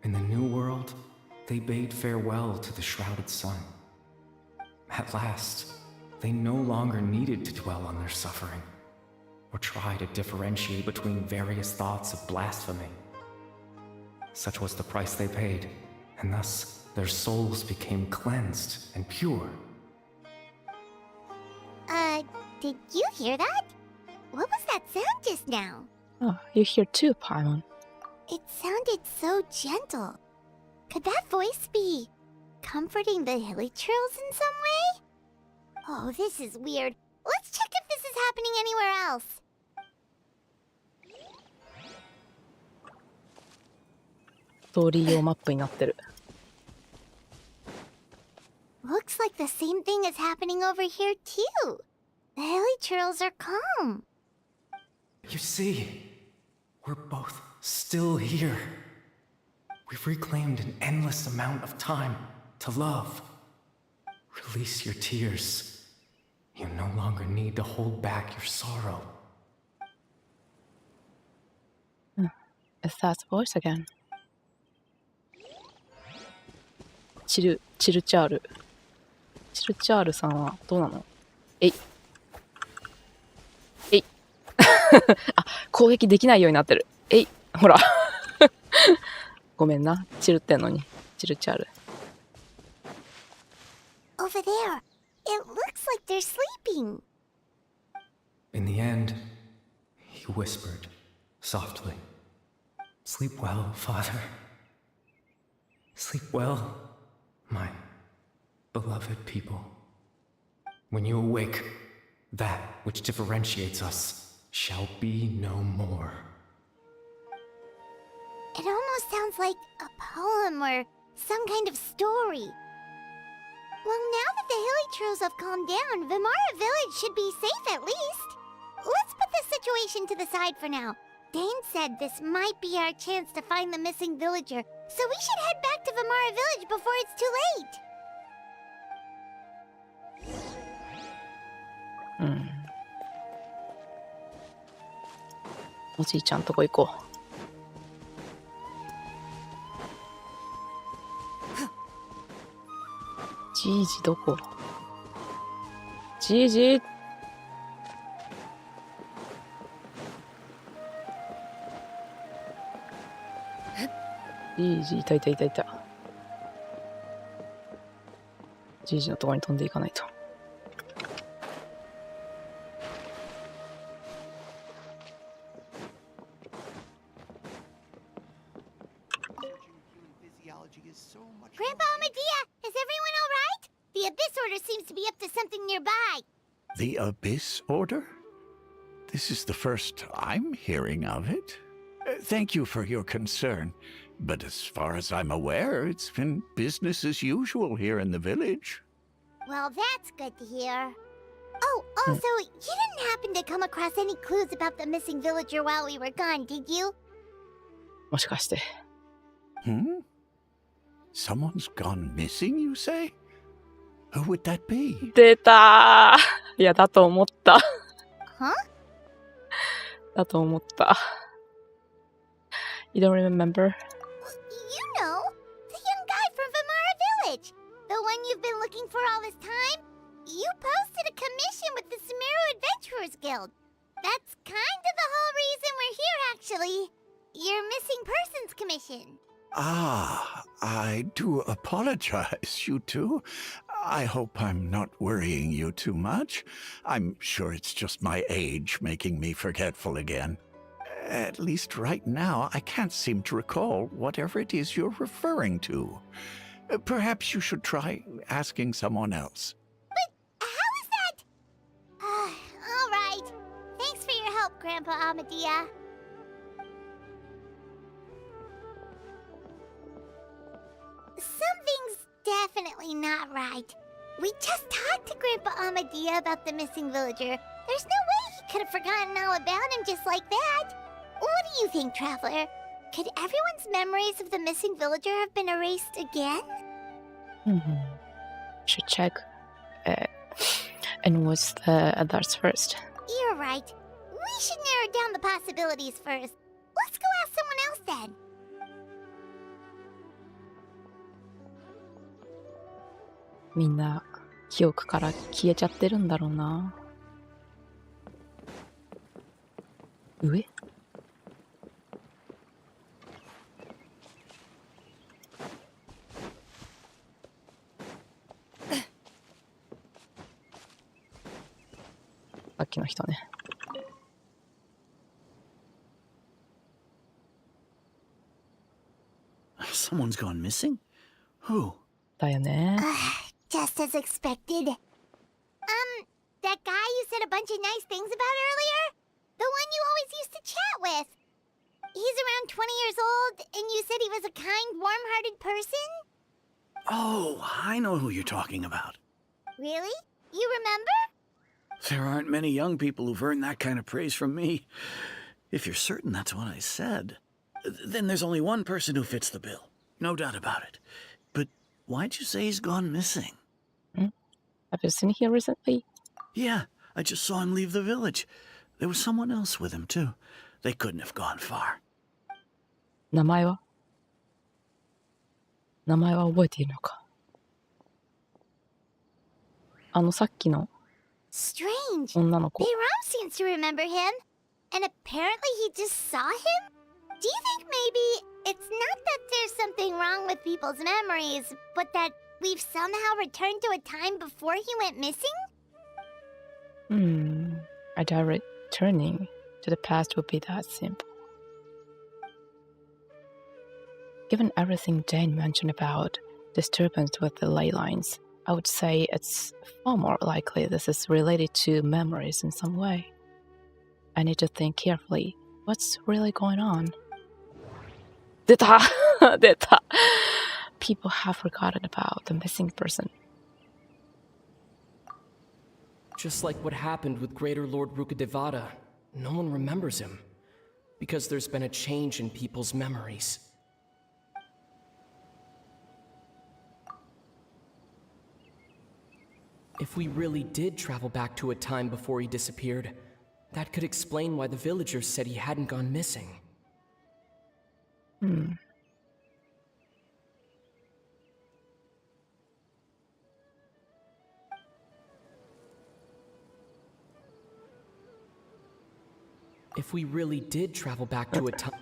In the new world, they bade farewell to the shrouded sun. At last, they no longer needed to dwell on their suffering, or try to differentiate between various thoughts of blasphemy. Such was the price they paid, and thus their souls became cleansed and pure. Did you hear that? What was that sound just now? Oh, you hear too, Paimon. It sounded so gentle. Could that voice be comforting the hilly trails in some way? Oh, this is weird. Let's check if this is happening anywhere else. ストーリー用マップになってる。Looks like the same thing is happening over here too. The hilly trails are calm. You see, we're both still here. We've reclaimed an endless amount of time to love. Release your tears. You no longer need to hold back your sorrow. It's that voice again. チルチャール。チルチャールさんはどうなの？えい。えい。あ、攻撃できないようになってる。えい。ほら。ごめんな。チルってんのに。チルチャール。Over there. It looks like they're sleeping. In the end, he whispered softly, "Sleep well, father. Sleep well, my beloved people. When you awake, that which differentiates us shall be no more." It almost sounds like a poem or some kind of story. Well, now that the hilly trails have calmed down, Vimara Village should be safe at least. Let's put this situation to the side for now. Dane said this might be our chance to find the missing villager, so we should head back to Vimara Village before it's too late. おじいちゃんとこ行こう。じいじどこ？じいじ。じいじいた。じいじのところに飛んでいかないと。Grandpa Medea, is everyone all right? The Abyss Order seems to be up to something nearby. The Abyss Order? This is the first I'm hearing of it. Thank you for your concern, but as far as I'm aware, it's been business as usual here in the village. Well, that's good to hear. Oh, also, you didn't happen to come across any clues about the missing villager while we were gone, did you? もしかして。Someone's gone missing, you say? Who would that be? 出たー。いや、だと思った。Huh? だと思った。You don't remember? You know, the young guy from Vimara Village. The one you've been looking for all this time. You posted a commission with the Sumeru Adventurers Guild. That's kind of the whole reason we're here, actually. Your missing persons commission. Ah, I do apologize, you two. I hope I'm not worrying you too much. I'm sure it's just my age making me forgetful again. At least right now, I can't seem to recall whatever it is you're referring to. Perhaps you should try asking someone else. But how is that? All right. Thanks for your help, Grandpa Amadea. Something's definitely not right. We just talked to Grandpa Amadea about the missing villager. There's no way he could have forgotten all about him just like that. What do you think, Traveler? Could everyone's memories of the missing villager have been erased again? Should check. And what's the others first? You're right. We should narrow down the possibilities first. Let's go ask someone else then. みんな記憶から消えちゃってるんだろうな。上？さっきの人ね。Someone's gone missing? Who? だよね。Just as expected. said a bunch of nice things about earlier? The one you always used to chat with. He's around 20 years old, and you said he was a kind, warm-hearted person? Oh, I know who you're talking about. Really? You remember? There aren't many young people who've earned that kind of praise from me. If you're certain that's what I said, then there's only one person who fits the bill. No doubt about it. But why'd you say he's gone missing? Have you seen him recently? Yeah, I just saw him leave the village. There was someone else with him, too. They couldn't have gone far. 名前は覚えているのか？さっきの Strange. 女の子。 Bayram seems to remember him. And apparently he just saw him? Do you think maybe it's not that there's something wrong with people's memories, but that we've somehow returned to a time before he went missing? I doubt returning to the past would be that simple. Given everything Jane mentioned about disturbance with the ley lines, I would say it's far more likely this is related to memories in some way. I need to think carefully. What's really going on? 出た出た People have forgotten about the missing person. Just like what happened with Greater Lord Rukadevata, no one remembers him, because there's been a change in people's memories. If we really did travel back to a time before he disappeared, that could explain why the villagers said he hadn't gone missing. If we really did travel back to a time...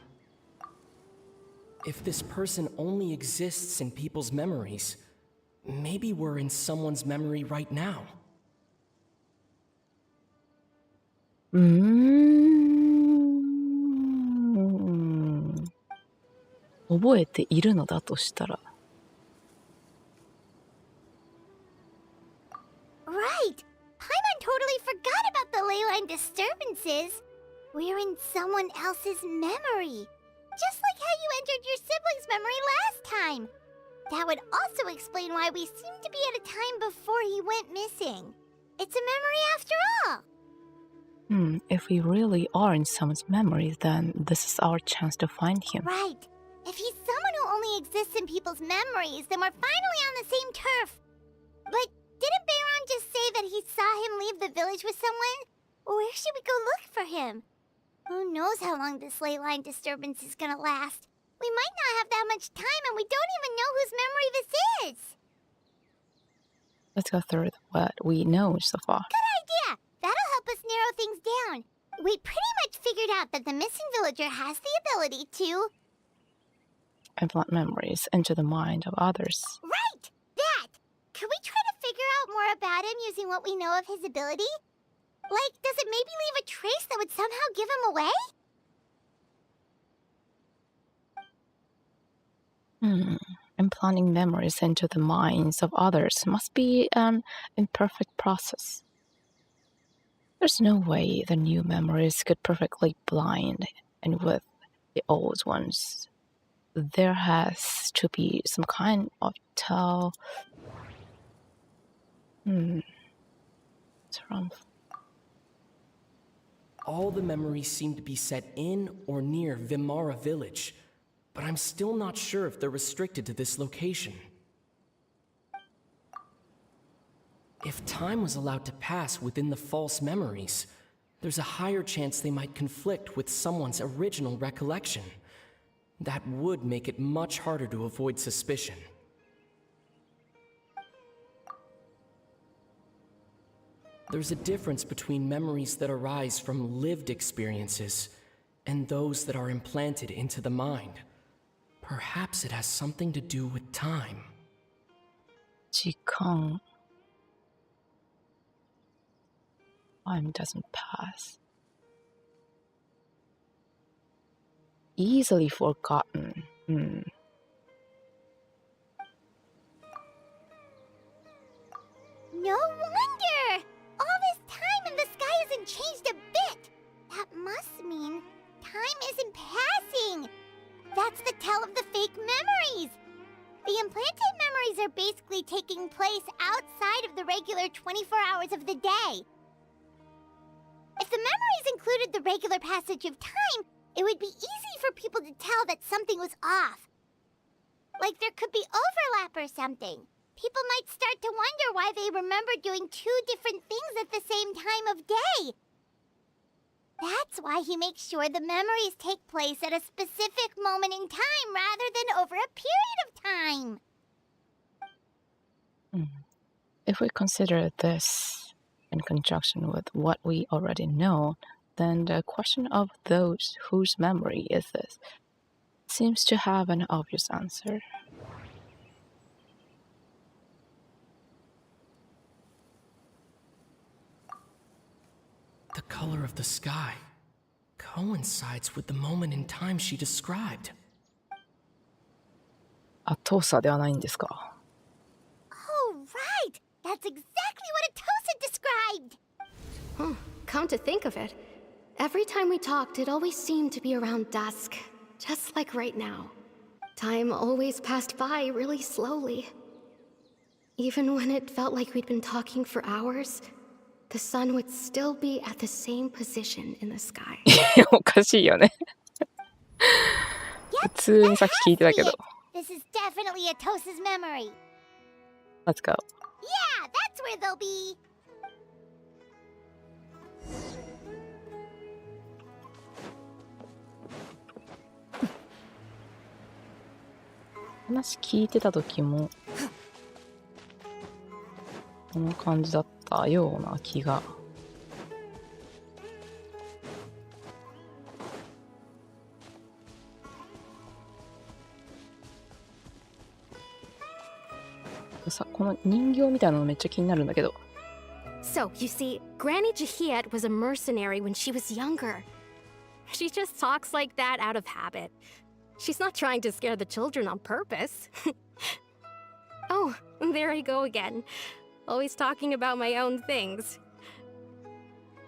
If this person only exists in people's memories, maybe we're in someone's memory right now. 覚えているのだとしたら Right! Paimon totally forgot about the ley line disturbances. We're in someone else's memory. Just like how you entered your sibling's memory last time. That would also explain why we seem to be at a time before he went missing. It's a memory after all. If we really are in someone's memory, then this is our chance to find him. Right. If he's someone who only exists in people's memories, then we're finally on the same turf. But didn't Bayron just say that he saw him leave the village with someone? Where should we go look for him? Who knows how long this ley line disturbance is gonna last? We might not have that much time, and we don't even know whose memory this is. Let's go through what we know so far. Good idea! That'll help us narrow things down. We pretty much figured out that the missing villager has the ability to... implant memories into the mind of others. Right! That! Could we try to figure out more about him using what we know of his ability? Like, does it maybe leave a trace that would somehow give him away? Implanting memories into the minds of others must be an imperfect process. There's no way the new memories could perfectly blend in with the old ones. There has to be some kind of tell. It's wrong. All the memories seem to be set in or near Vimara village, but I'm still not sure if they're restricted to this location. If time was allowed to pass within the false memories, there's a higher chance they might conflict with someone's original recollection. That would make it much harder to avoid suspicion. There's a difference between memories that arise from lived experiences and those that are implanted into the mind. Perhaps it has something to do with time. 時間 Time doesn't pass. Easily forgotten. No wonder! All this time and the sky must mean time isn't passing. That's the tell of the fake memories. The implanted memories are basically taking place outside of the regular 24 hours of the day. If the memories included the regular passage of time, it would be easy for people to tell that something was off. Like there could be overlap or something. People might start to wonder why they remember doing two different things at the same time of day. That's why he makes sure the memories take place at a specific moment in time rather than over a period of time. If we consider this in conjunction with what we already know, then the question of those whose memory is this seems to have an obvious answer. The color of the sky coincides with the moment in time she described. あ、トーサーではないんですか。Oh, right! That's exactly what Atosa described! Come to think of it, every time we talked, it always seemed to be around dusk, just like right now. Time always passed by really slowly. Even when it felt like we'd been talking for hours, the sun would still be at the same position in the sky. おかしいよね。普通にさっき聞いてたけど。This is definitely Atosa's memory. Let's go. Yeah, that's where they'll be. 話聞いてた時もこの感じだったような気が。さ、この人形みたいなのめっちゃ気になるんだけど。So, you see, Granny Jahiet was a mercenary when she was younger. She just talks like that out of habit. She's not trying to scare the children on purpose. Oh, there I go again. Always talking about my own things.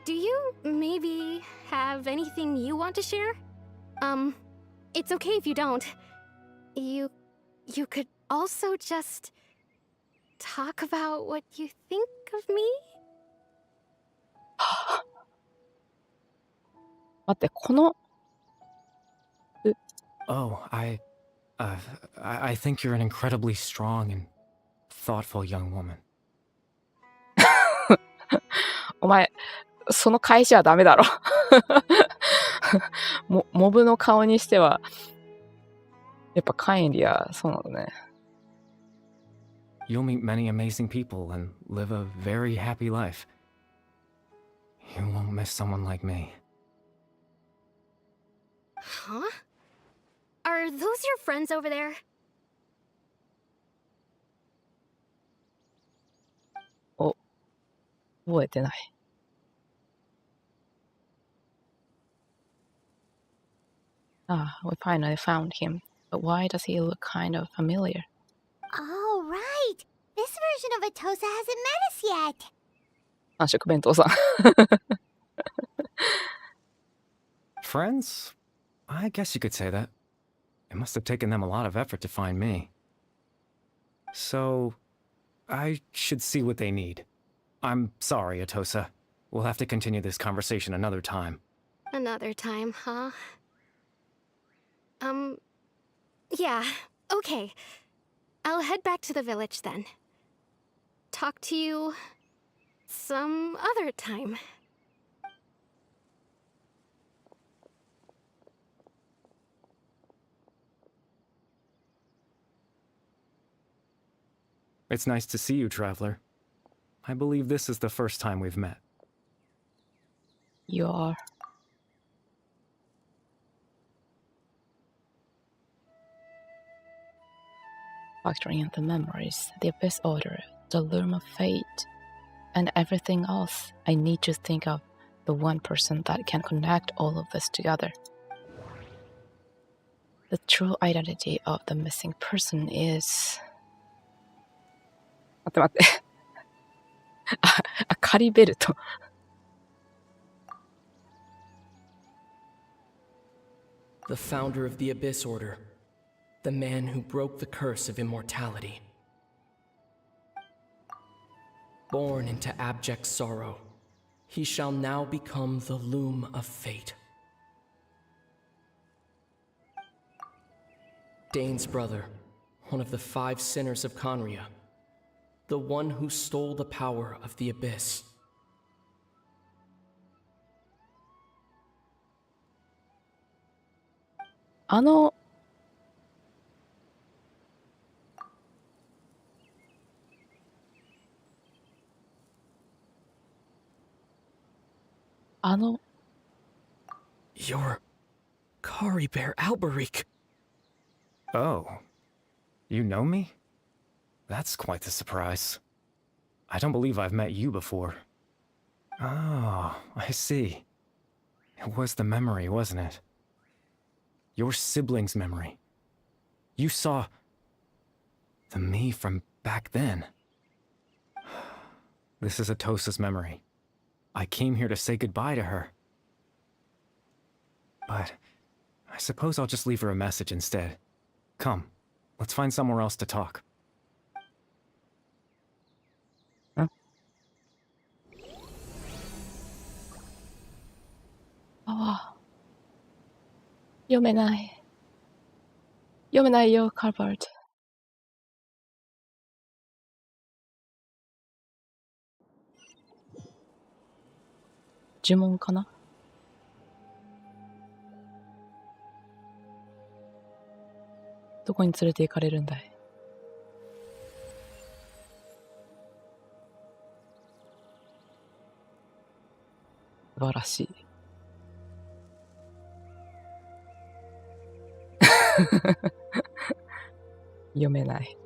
Do you maybe have anything you want to share? It's okay if you don't. You could also just talk about what you think of me? 待って、この Oh, I think you're an incredibly strong and thoughtful young woman. お前、その返しはダメだろ。モブの顔にしては、やっぱカインリはそうなのね。You'll meet many amazing people and live a very happy life. You won't miss someone like me. Huh? Are those your friends over there? お、覚えてない。Ah, we finally found him. But why does he look kind of familiar? Oh, right! This version of Atosa hasn't met us yet! 三色弁当さん。Friends? I guess you could say that. It must have taken them a lot of effort to find me. So, I should see what they need. I'm sorry, Atosa. We'll have to continue this conversation another time. Another time, huh? Yeah, okay. I'll head back to the village then. Talk to you some other time. It's nice to see you, Traveler. I believe this is the first time we've met. You are. Factoring in the memories, the Abyss Order, the Loom of Fate, and everything else, I need to think of the one person that can connect all of this together. The true identity of the missing person is... 待って。カリベルト。the founder of the Abyss Order, the man who broke the curse of immortality. Born into abject sorrow, he shall now become the loom of fate. Dane's brother, one of the 5 sinners of Conria, the one who stole the power of the Abyss. Ano... あの You're Kari Bear Alberich. Oh. You know me? That's quite the surprise. I don't believe I've met you before. Oh, I see. It was the memory, wasn't it? Your sibling's memory. You saw... the me from back then. This is Atosa's memory. I came here to say goodbye to her. But I suppose I'll just leave her a message instead. Come, let's find somewhere else to talk. Huh? ああ、読めない。読めないよ、カルバート。呪文かな？どこに連れて行かれるんだい？素晴らしい。読めない。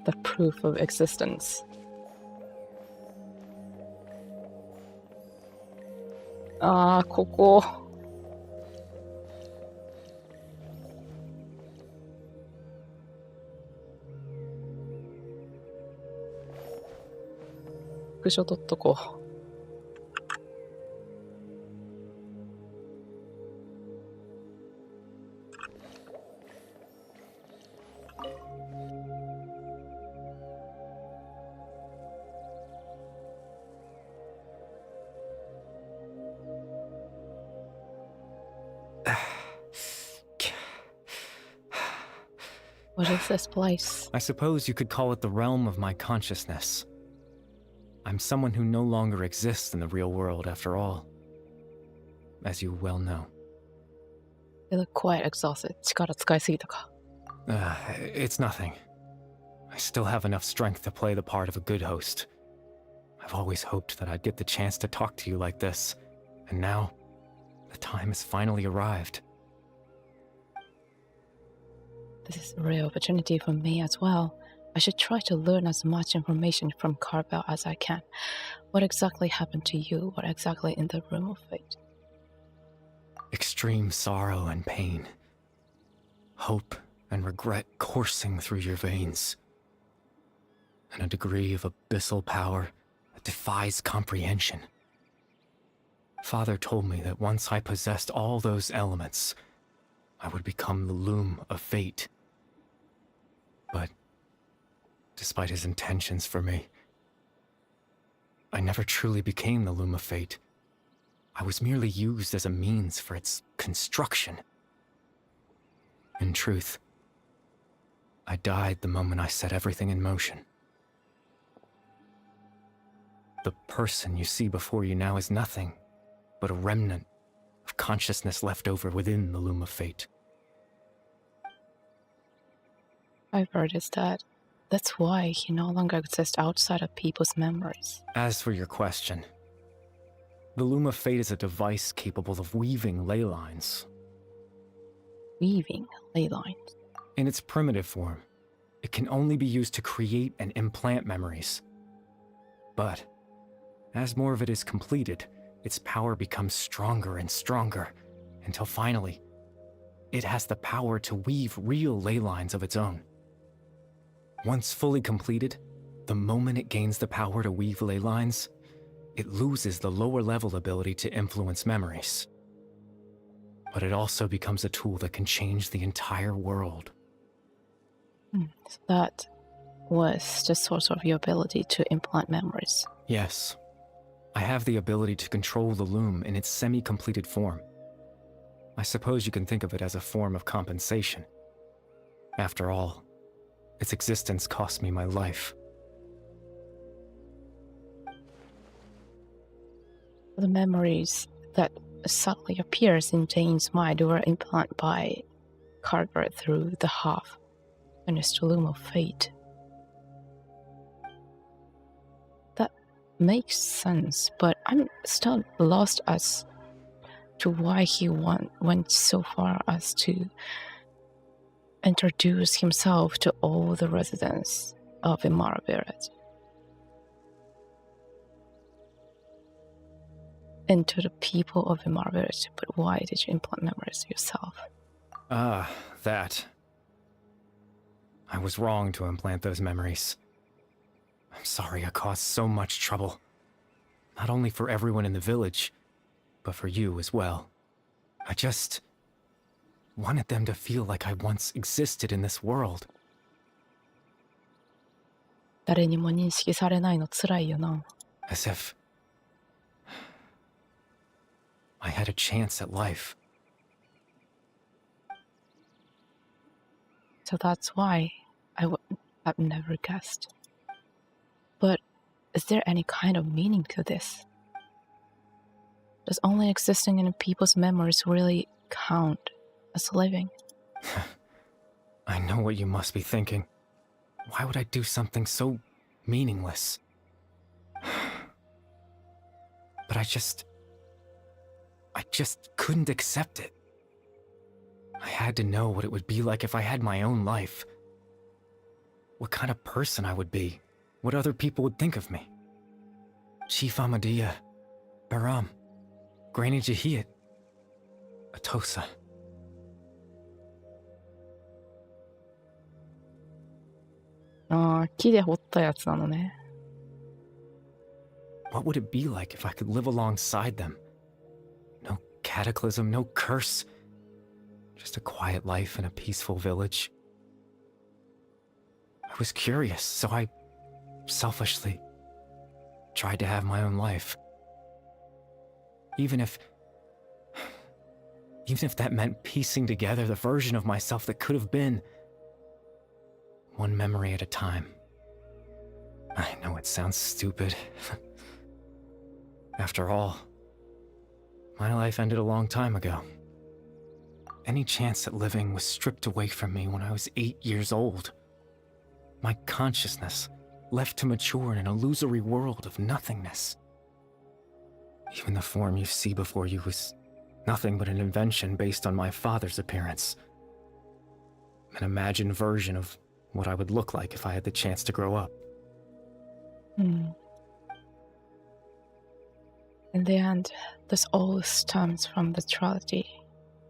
The proof of existence. ああ、ここ。スクショ撮っとこう。What is this place? I suppose you could call it the realm of my consciousness. I'm someone who no longer exists in the real world after all, as you well know. You look quite exhausted. 力使いすぎたか。It's nothing. I still have enough strength to play the part of a good host. I've always hoped that I'd get the chance to talk to you like this, and now, the time has finally arrived. This is a real opportunity for me as well. I should try to learn as much information from Carbell as I can. What exactly happened to you? What exactly in the room of fate? Extreme sorrow and pain. Hope and regret coursing through your veins. And a degree of abyssal power that defies comprehension. Father told me that once I possessed all those elements, I would become the loom of fate. But, despite his intentions for me, I never truly became the loom of fate. I was merely used as a means for its construction. In truth, I died the moment I set everything in motion. The person you see before you now is nothing but a remnant of consciousness left over within the loom of fate. I've heard is that that's why he no longer exists outside of people's memories. As for your question, the loom of fate is a device capable of weaving ley lines. Weaving ley lines? In its primitive form, it can only be used to create and implant memories. But, as more of it is completed, its power becomes stronger and stronger, until finally, it has the power to weave real ley lines of its own. Once fully completed, The moment it gains the power to weave ley lines, it loses the lower level ability to influence memories. But it also becomes a tool that can change the entire world. So that was the source of your ability to implant memories. Yes. I have the ability to control the loom in its semi-completed form. I suppose you can think of it as a form of compensation. After all, its existence cost me my life. The memories that suddenly appears in Jane's mind were implanted by Carver through the half, and it's the loom of fate. That makes sense, but I'm still lost as to why he went so far as to introduce himself to all the residents of Imara Village. Into the people of Imara Village, but why did you implant memories yourself? Ah, that. I was wrong to implant those memories. I'm sorry I caused so much trouble. Not only for everyone in the village, but for you as well. I just wanted them to feel like I once existed in this world. 誰にも認識されないの辛いよな。As if I had a chance at life. So that's why I would have never guessed. But is there any kind of meaning to this? Does only existing in people's memories really count as living? I know what you must be thinking. Why would I do something so meaningless? But I just couldn't accept it. I had to know what it would be like if I had my own life. What kind of person I would be. What other people would think of me. Chief Ahmadiyya, Baram, Granny Jahiyat, Atosa. Keyで掘ったやつなのね。What would it be like if I could live alongside them? No cataclysm, no curse. Just a quiet life in a peaceful village. I was curious, so I selfishly tried to have my own life. Even if that meant piecing together the version of myself that could have been, one memory at a time. I know it sounds stupid. After all, my life ended a long time ago. Any chance at living was stripped away from me when I was 8 years old. My consciousness left to mature in an illusory world of nothingness. Even the form you see before you was nothing but an invention based on my father's appearance. An imagined version of what I would look like if I had the chance to grow up. In the end, this all stems from the tragedy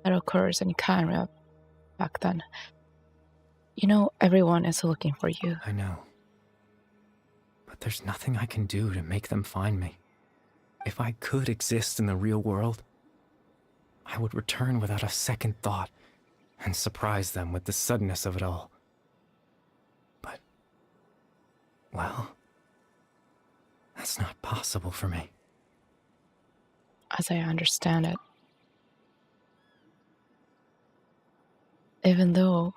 that occurs in Canada back then. You know, everyone is looking for you. I know. But there's nothing I can do to make them find me. If I could exist in the real world, I would return without a second thought and surprise them with the suddenness of it all. But, well, that's not possible for me. As I understand it, even though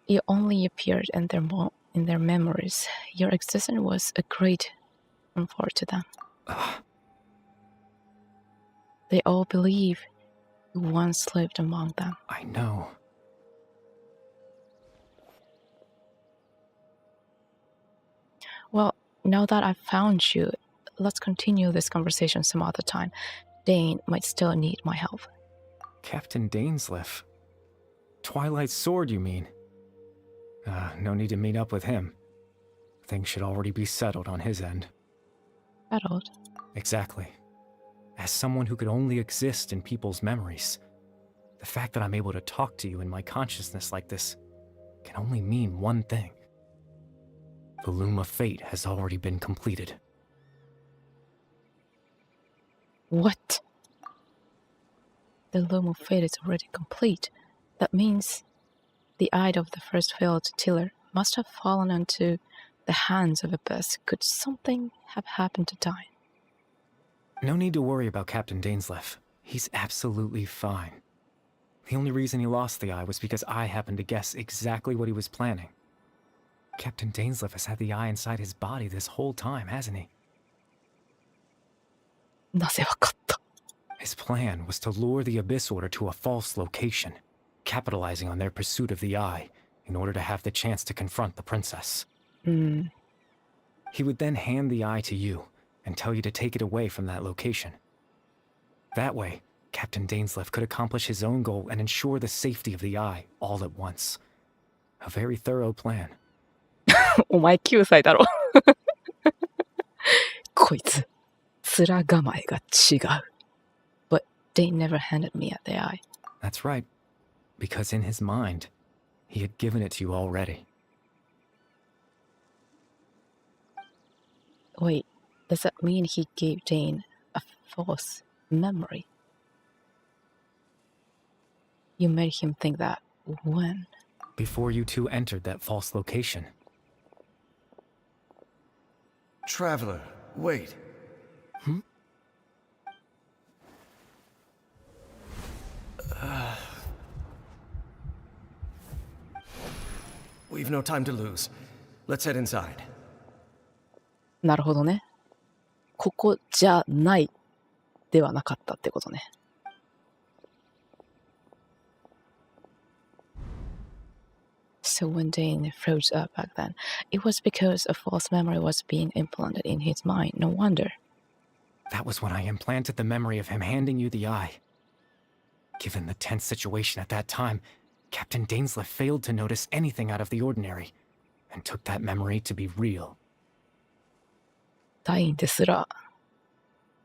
you only appeared in their memories, your existence was a great comfort to them. They all believe you once lived among them. I know. Well, now that I've found you, let's continue this conversation some other time. Dane might still need my help. Captain Dainsleif? Twilight Sword, you mean? No need to meet up with him. Things should already be settled on his end. Settled? Exactly. As someone who could only exist in people's memories, the fact that I'm able to talk to you in my consciousness like this can only mean one thing. The Loom of Fate has already been completed. What? The Loom of Fate is already complete. That means the eye of the first failed tiller must have fallen into the hands of Abyss. Could something have happened to Dine? No need to worry about Captain Dainsleif. He's absolutely fine. The only reason he lost the eye was because I happened to guess exactly what he was planning. Captain Dainsleif has had the eye inside his body this whole time, hasn't he? なぜわかった? His plan was to lure the Abyss Order to a false location, capitalizing on their pursuit of the eye in order to have the chance to confront the princess. He would then hand the eye to you and tell you to take it away from that location. That way, Captain Dainsleif could accomplish his own goal and ensure the safety of the eye all at once. A very thorough plan. お前9歳だろ。こいつ、面構えが違う。But they never handed me at the eye. That's right. Because in his mind, he had given it to you already. Wait, does that mean he gave Dane a false memory? You made him think that when? Before you two entered that false location. Traveler, wait. We've no time to lose. Let's head inside. なるほどね。ここじゃないではなかったってことね。So when Dane froze up back then, it was because a false memory was being implanted in his mind. No wonder. That was when I implanted the memory of him handing you the eye. Given the tense situation at that time, Captain Dainsleif failed to notice anything out of the ordinary, and took that memory to be real. ダインですら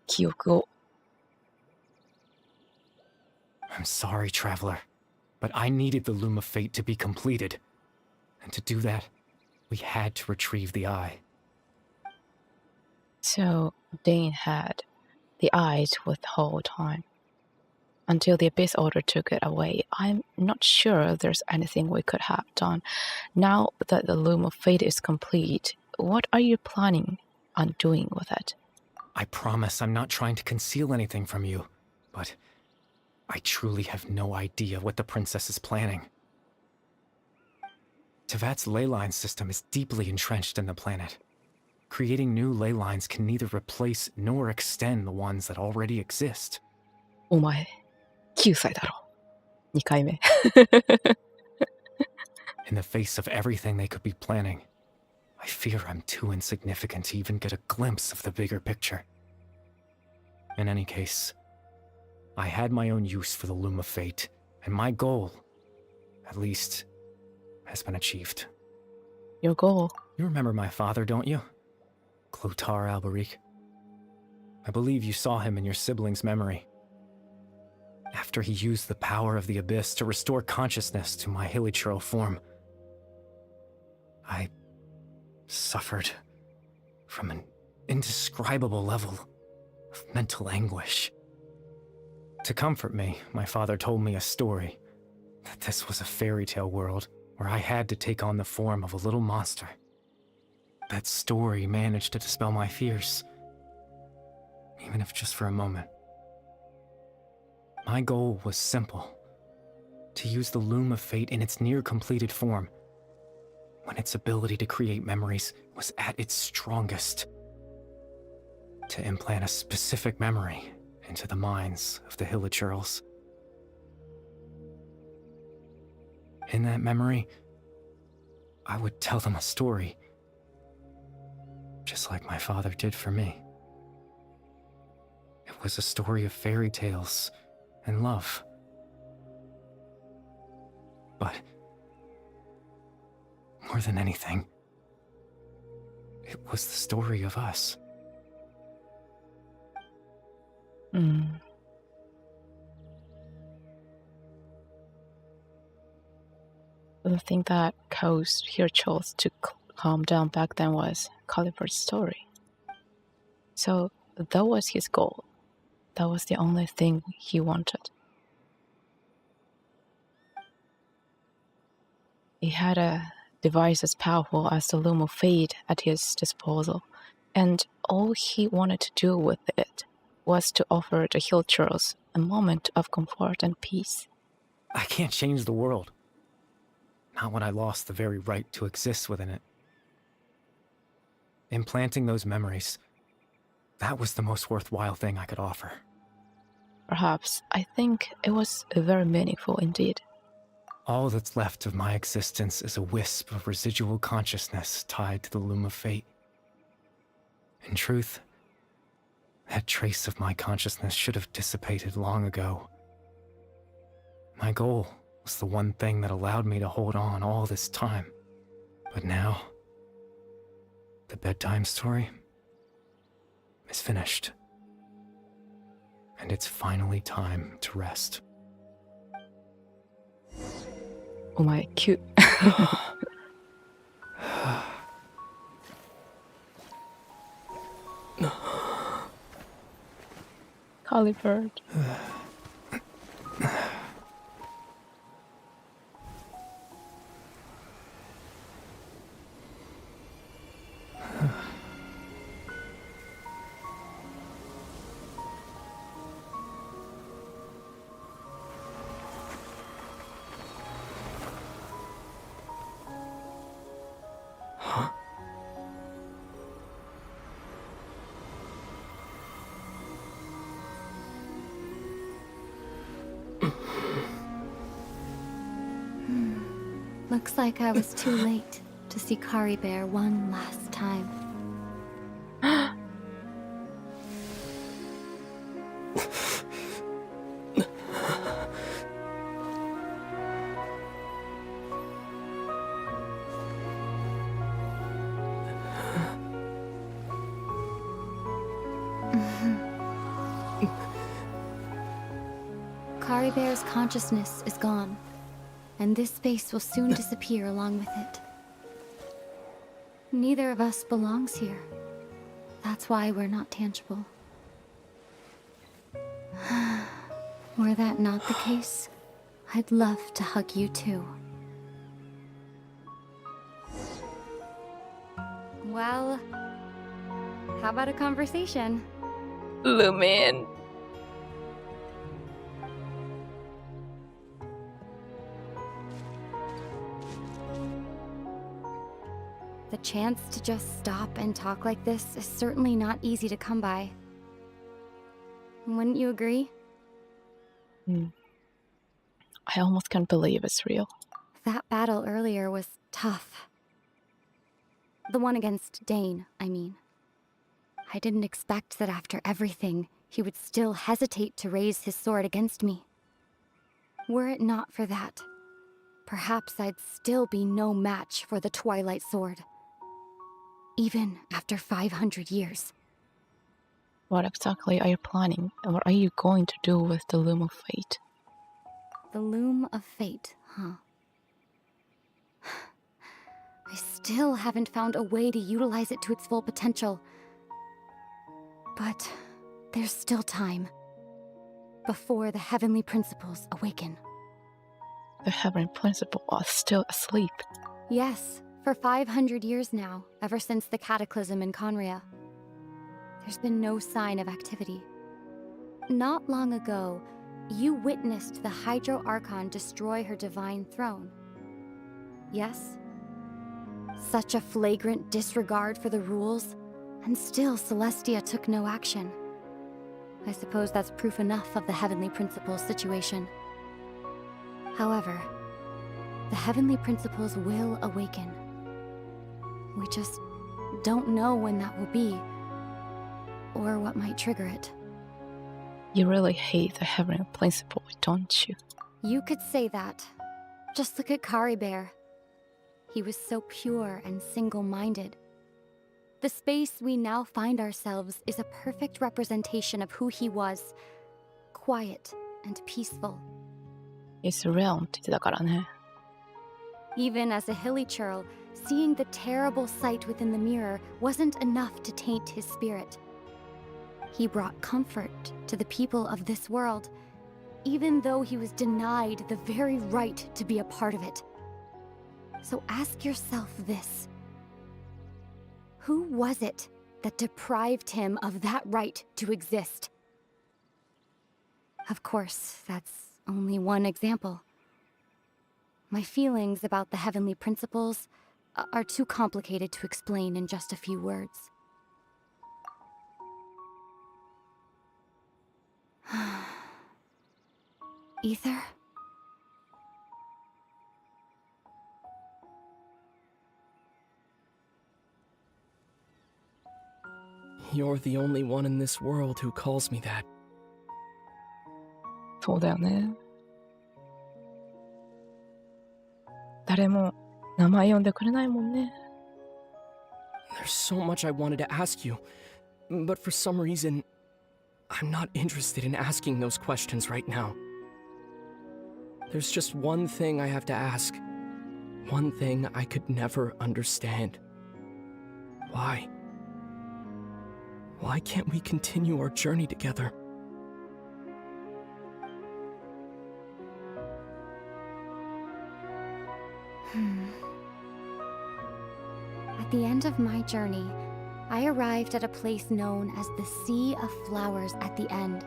記憶を I'm sorry, Traveler, but I needed the Loom of Fate to be completed. And to do that, we had to retrieve the eye. So Dane had the eyes with the whole time. Until the Abyss Order took it away, I'm not sure there's anything we could have done. Now that the Loom of Fate is complete, what are you planning on doing with it? I promise I'm not trying to conceal anything from you, but I truly have no idea what the princess is planning. Tevat's ley line system is deeply entrenched in the planet. Creating new ley lines can neither replace nor extend the ones that already exist. お前、9歳だろ。2回目。In the face of everything they could be planning, I fear I'm too insignificant to even get a glimpse of the bigger picture. In any case, I had my own use for the Loom of Fate, and my goal, at least, has been achieved. Your goal? You remember my father, don't you? Clotar Alberic. I believe you saw him in your sibling's memory. After he used the power of the Abyss to restore consciousness to my hilichurl form, I suffered from an indescribable level of mental anguish. To comfort me, my father told me a story, that this was a fairy tale world where I had to take on the form of a little monster. That story managed to dispel my fears, even if just for a moment. My goal was simple, to use the Loom of Fate in its near-completed form, when its ability to create memories was at its strongest, to implant a specific memory into the minds of the hilichurls. In that memory, I would tell them a story, just like my father did for me. It was a story of fairy tales and love. But more than anything, it was the story of us. The thing that caused hilichurls to calm down back then was Caliber's story. So that was his goal. That was the only thing he wanted. He had a device as powerful as the Loom of Fate at his disposal, and all he wanted to do with it was to offer the Hillchurls a moment of comfort and peace. I can't change the world. Not when I lost the very right to exist within it. Implanting those memories, that was the most worthwhile thing I could offer. Perhaps, I think it was very meaningful indeed. All that's left of my existence is a wisp of residual consciousness tied to the Loom of Fate. In truth, that trace of my consciousness should have dissipated long ago. My goal was the one thing that allowed me to hold on all this time. But now, the bedtime story is finished. And it's finally time to rest. お前、キュCaliber. Looks like I was too late to see Kari Bear one last time. Kari Bear's consciousness is gone, and this space will soon disappear along with it. Neither of us belongs here. That's why we're not tangible. Were that not the case, I'd love to hug you too. Well, how about a conversation? Lumin. The chance to just stop and talk like this is certainly not easy to come by. Wouldn't you agree? I almost can't believe it's real. That battle earlier was tough. The one against Dane, I mean. I didn't expect that after everything, he would still hesitate to raise his sword against me. Were it not for that, perhaps I'd still be no match for the Twilight Sword. Even after 500 years. What exactly are you planning, and what are you going to do with the Loom of Fate? The Loom of Fate, huh? I still haven't found a way to utilize it to its full potential. But there's still time. Before the Heavenly Principles awaken. The Heavenly Principle are still asleep. Yes, for 500 years now, ever since the cataclysm in Conria. There's been no sign of activity. Not long ago, you witnessed the Hydro Archon destroy her divine throne. Yes? Such a flagrant disregard for the rules, and still Celestia took no action. I suppose that's proof enough of the Heavenly Principles situation. However, the Heavenly Principles will awaken. We just don't know when that will be, or what might trigger it. You really hate the Heavenly Principle, don't you? You could say that. Just look at Kari Bear. He was so pure and single-minded. The space we now find ourselves is a perfect representation of who he was. Quiet and peaceful. It's realm って言ってたからね。Even as a hilly churl, seeing the terrible sight within the mirror wasn't enough to taint his spirit. He brought comfort to the people of this world, even though he was denied the very right to be a part of it. So ask yourself this. Who was it that deprived him of that right to exist? Of course, that's only one example. My feelings about the heavenly principles are too complicated to explain in just a few words. Ether? You're the only one in this world who calls me that. そうだよね。誰も名前呼んでくれないもんね。There's so much I wanted to ask you, but for some reason, I'm not interested in asking those questions right now. There's just one thing I have to ask. One thing I could never understand. Why? Why can't we continue our journey together? At the end of my journey, I arrived at a place known as the Sea of Flowers at the end.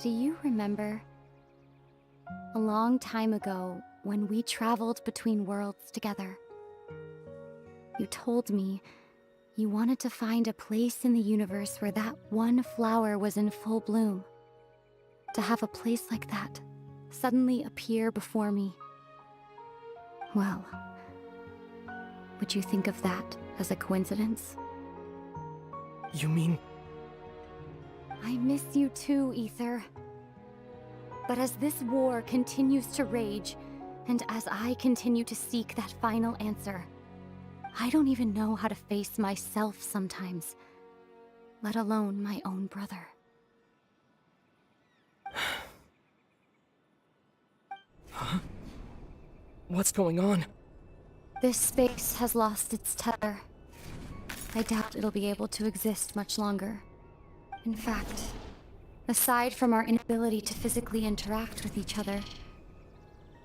Do you remember? A long time ago, when we traveled between worlds together, you told me you wanted to find a place in the universe where that one flower was in full bloom. To have a place like that suddenly appear before me. Well, would you think of that as a coincidence? You mean... I miss you too, Ether. But as this war continues to rage, and as I continue to seek that final answer, I don't even know how to face myself sometimes, let alone my own brother. Huh? What's going on? This space has lost its tether. I doubt it'll be able to exist much longer. In fact, aside from our inability to physically interact with each other,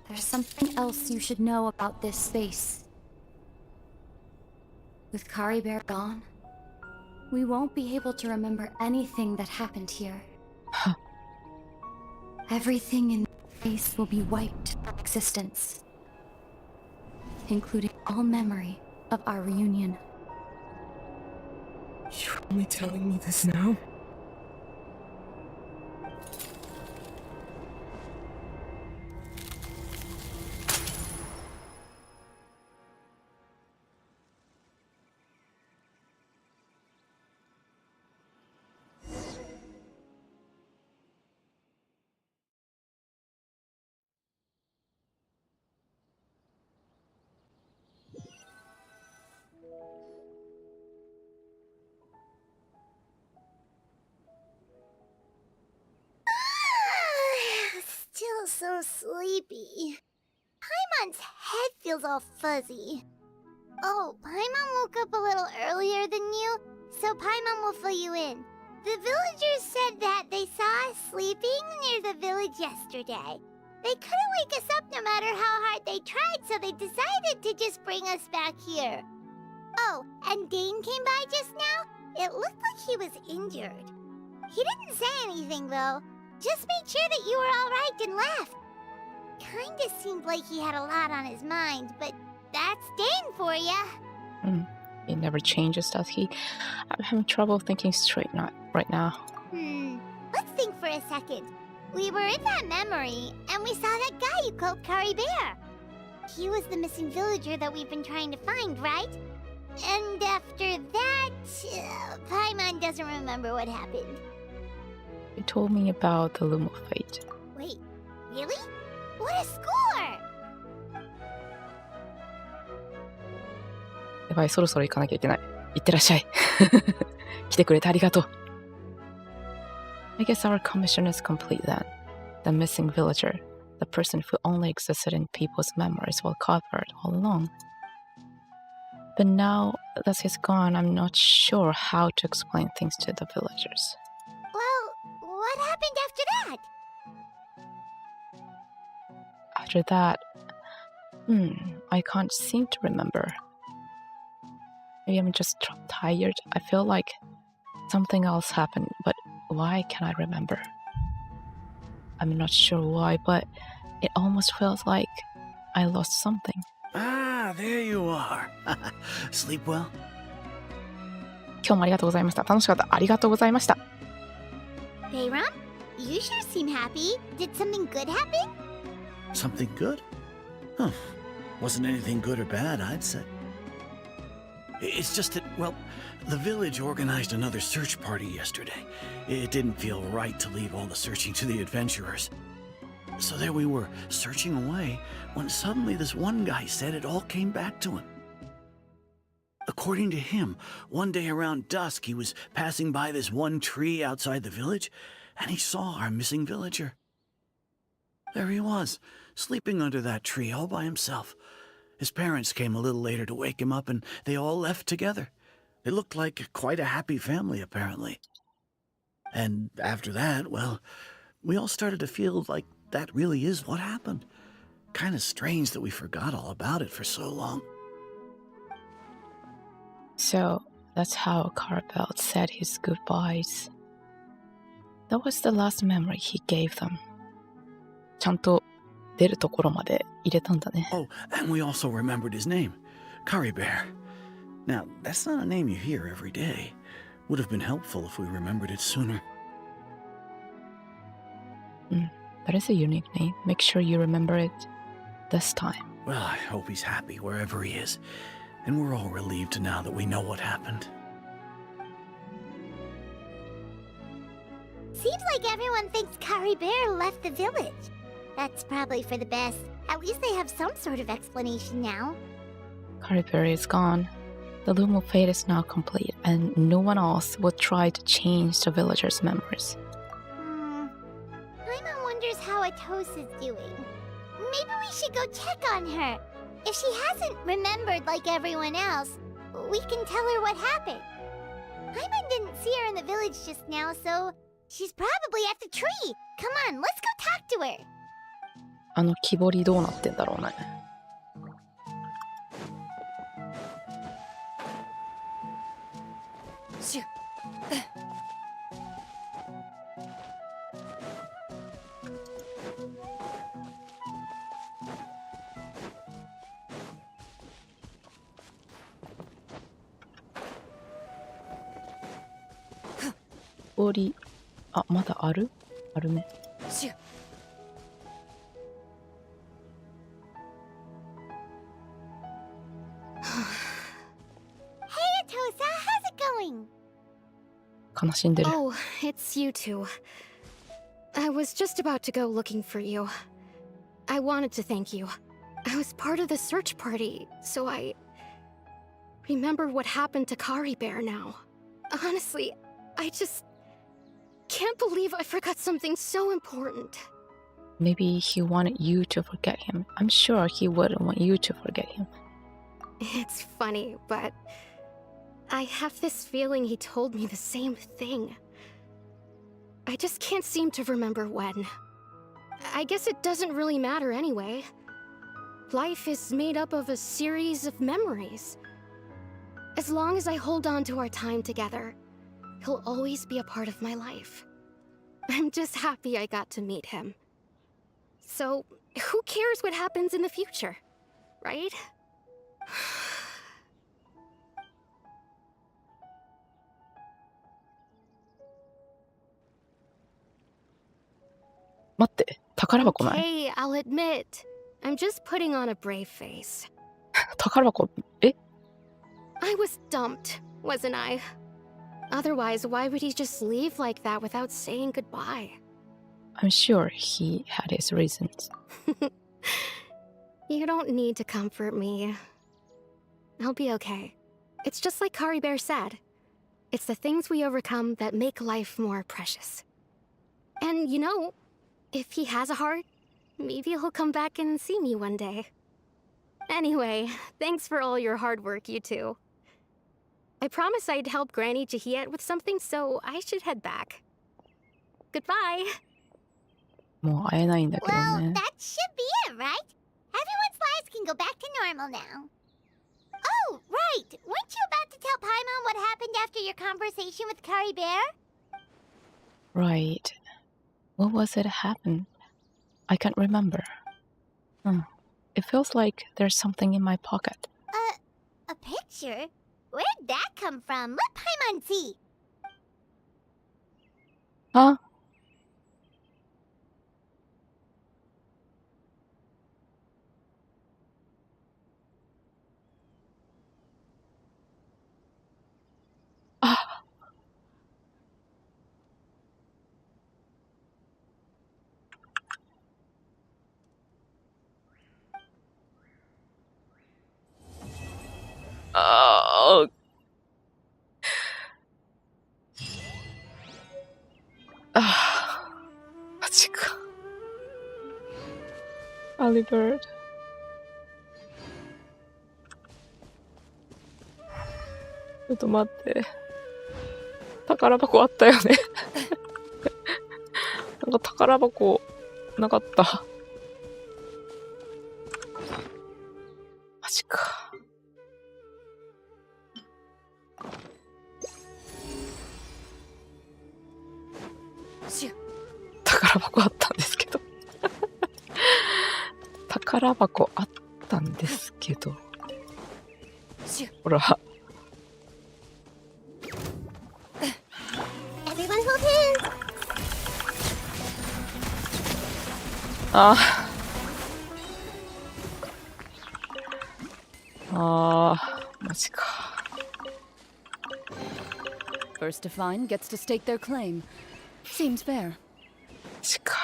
there's something else you should know about this space. With Kari Bear gone, we won't be able to remember anything that happened here. Everything in space will be wiped from existence, including all memory of our reunion. You're only telling me this now? Still so sleepy. Paimon's head feels all fuzzy. Oh, Paimon woke up a little earlier than you, so Paimon will fill you in. The villagers said that they saw us sleeping near the village yesterday. They couldn't wake us up no matter how hard they tried, so they decided to just bring us back here. Oh, and Dane came by just now. It looked like he was injured. He didn't say anything, though. Just made sure that you were all right and left. Kinda seemed like he had a lot on his mind, but that's Dane for ya. He never changes, does he? I'm having trouble thinking straight right now. Let's think for a second. We were in that memory, and we saw that guy you called Kari Bear. He was the missing villager that we've been trying to find, right? And after that, Paimon doesn't remember what happened. You told me about the Loom of Fate. Wait, really? What a score! やばい、そろそろ行かなきゃいけない。行ってらっしゃい。来てくれてありがとう。I guess our commission is complete then. The missing villager. the person who only existed in people's memories while covered all along. But now that he's gone, I'm not sure how to explain things to the villagers. Well, what happened after that? After that, I can't seem to remember. Maybe I'm just tired. I feel like something else happened, but why can't I remember? I'm not sure why, but it almost feels like I lost something. Ah, there you are. Sleep well? 今日もありがとうございました。楽しかった。ありがとうございました。Bayram, you sure seem happy. Did something good happen? Something good? Huh. Wasn't anything good or bad, I'd say. It's just that, well, the village organized another search party yesterday. It didn't feel right to leave all the searching to the adventurers. So there we were, searching away, when suddenly this one guy said it all came back to him. According to him, one day around dusk he was passing by this one tree outside the village, and he saw our missing villager. There he was, sleeping under that tree all by himself. His parents came a little later to wake him up, and they all left together. They looked like quite a happy family, apparently. And after that, well, we all started to feel like that really is what happened. Kind of strange that we forgot all about it for so long. So that's how Carabel said his goodbyes. That was the last memory he gave them. ちゃんと出るところまで入れたんだね。Oh, and we also remembered his name, Curry Bear. Now, that's not a name you hear every day. Would have been helpful if we remembered it sooner. That is a unique name. Make sure you remember it this time. Well, I hope he's happy wherever he is. And we're all relieved now that we know what happened. Seems like everyone thinks Curry Bear left the village. That's probably for the best. At least they have some sort of explanation now. Caribbean is gone. The loom of fate is now complete, and no one else will try to change the villagers' memories. Paimon wonders how Atosa's doing. Maybe we should go check on her. If she hasn't remembered like everyone else, we can tell her what happened. Paimon didn't see her in the village just now, so she's probably at the tree. Come on, let's go talk to her. あの木彫りどうなってんだろうね。シュッ。木彫り、あ、まだある？あるね。シュッ。悲しんでる。Oh, it's you two. I was just about to go looking for you. I wanted to thank you. I was part of the search party, so I remember what happened to Kari Bear now. Honestly, I just can't believe I forgot something so important. Maybe he wanted you to forget him. I'm sure he wouldn't want you to forget him. It's funny, but I have this feeling he told me the same thing. I just can't seem to remember when. I guess it doesn't really matter anyway. Life is made up of a series of memories. As long as I hold on to our time together, he'll always be a part of my life. I'm just happy I got to meet him. So, who cares what happens in the future, right? 待って、宝箱ない？ Okay, I'll admit. I'm just putting on a brave face. 宝箱、え？ I was dumped, wasn't I? Otherwise, why would he just leave like that without saying goodbye? I'm sure he had his reasons. You don't need to comfort me. I'll be okay. It's just like Kari Bear said. It's the things we overcome that make life more precious. And you know, if he has a heart, Maybe he'll come back and see me one day. Anyway, thanks for all your hard work, you two. I promised I'd help Granny Jahiet with something, so I should head back. Goodbye. もう会えないんだけど Well, ね。 that should be it, right? Everyone's lives can go back to normal now. Oh, right. Weren't you about to tell Paimon what happened after your conversation with Curry Bear? Right. What was it happened? I can't remember. It feels like there's something in my pocket. A picture? Where'd that come from? Let Paimon see. Huh? Ah. Oh. Ah. マジか。アリバード。ちょっと待って。宝箱あったよね。なんか宝箱なかった。マジか。宝箱あったんですけど。宝箱あったんですけど。ほら。Everyone hold hands. マジか。First to find gets to stake their claim. Seems fair. マジか。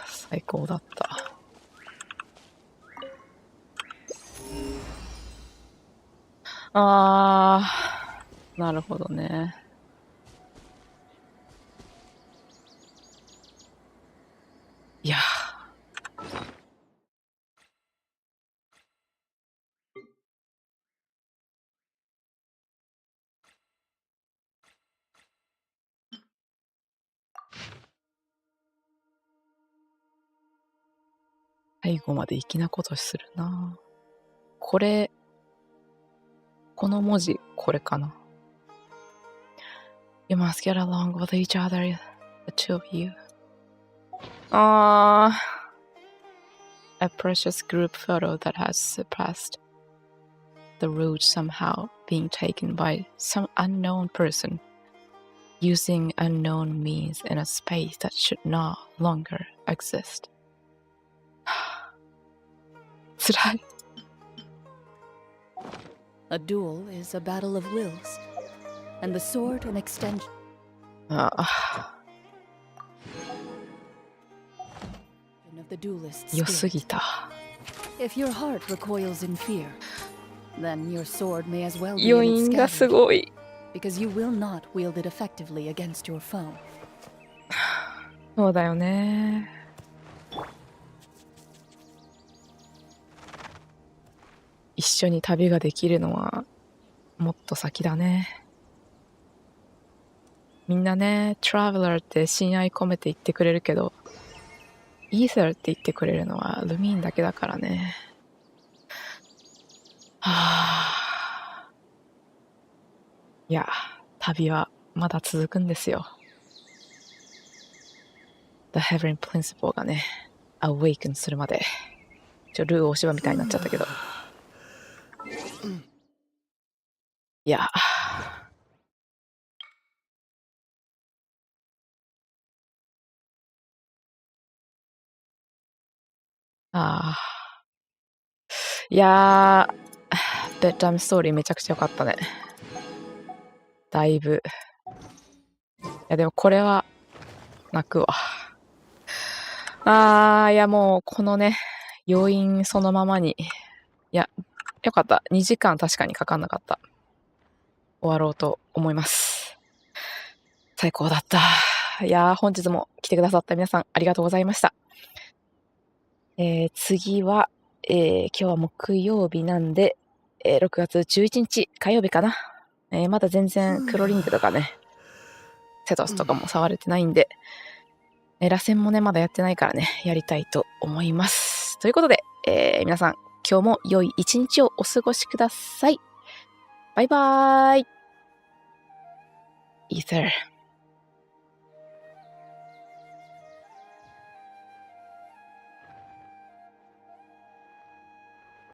最高だった。なるほどね。いや。最後まで粋なことするな。この文字、これかな。You must get along with each other, the two of you. A precious group photo that has surpassed the road somehow being taken by some unknown person using unknown means in a space that should no longer exist. つらい。A duel is a battle of wills, and the sword an extension. 良すぎた。If your heart recoils in fear, then your sword may as well be 余韻がすごい。because you will not wield it effectively against your foe. そうだよね。一緒に旅ができるのはもっと先だね。みんなね、トラベラーって親愛込めて言ってくれるけど、イーサーって言ってくれるのはルミーンだけだからね。いや、旅はまだ続くんですよ。The Heaven Principle がね、Awaken するまで。ルー大芝みたいになっちゃったけど。いや。いやー、Bedtime Story めちゃくちゃ良かったね。だいぶ。いや、でもこれは、泣くわ。いやもう、このね、余韻そのままに。いや、よかった。2時間確かにかかんなかった。終わろうと思います。最高だった。いやー、本日も来てくださった皆さんありがとうございました。次は、今日は木曜日なんで、6月11日火曜日かな。まだ全然クロリングとかね、セトスとかも触れてないんで、螺旋もね、まだやってないからね、やりたいと思います。ということで、皆さん、今日も良い一日をお過ごしください。バイバーイ。Ether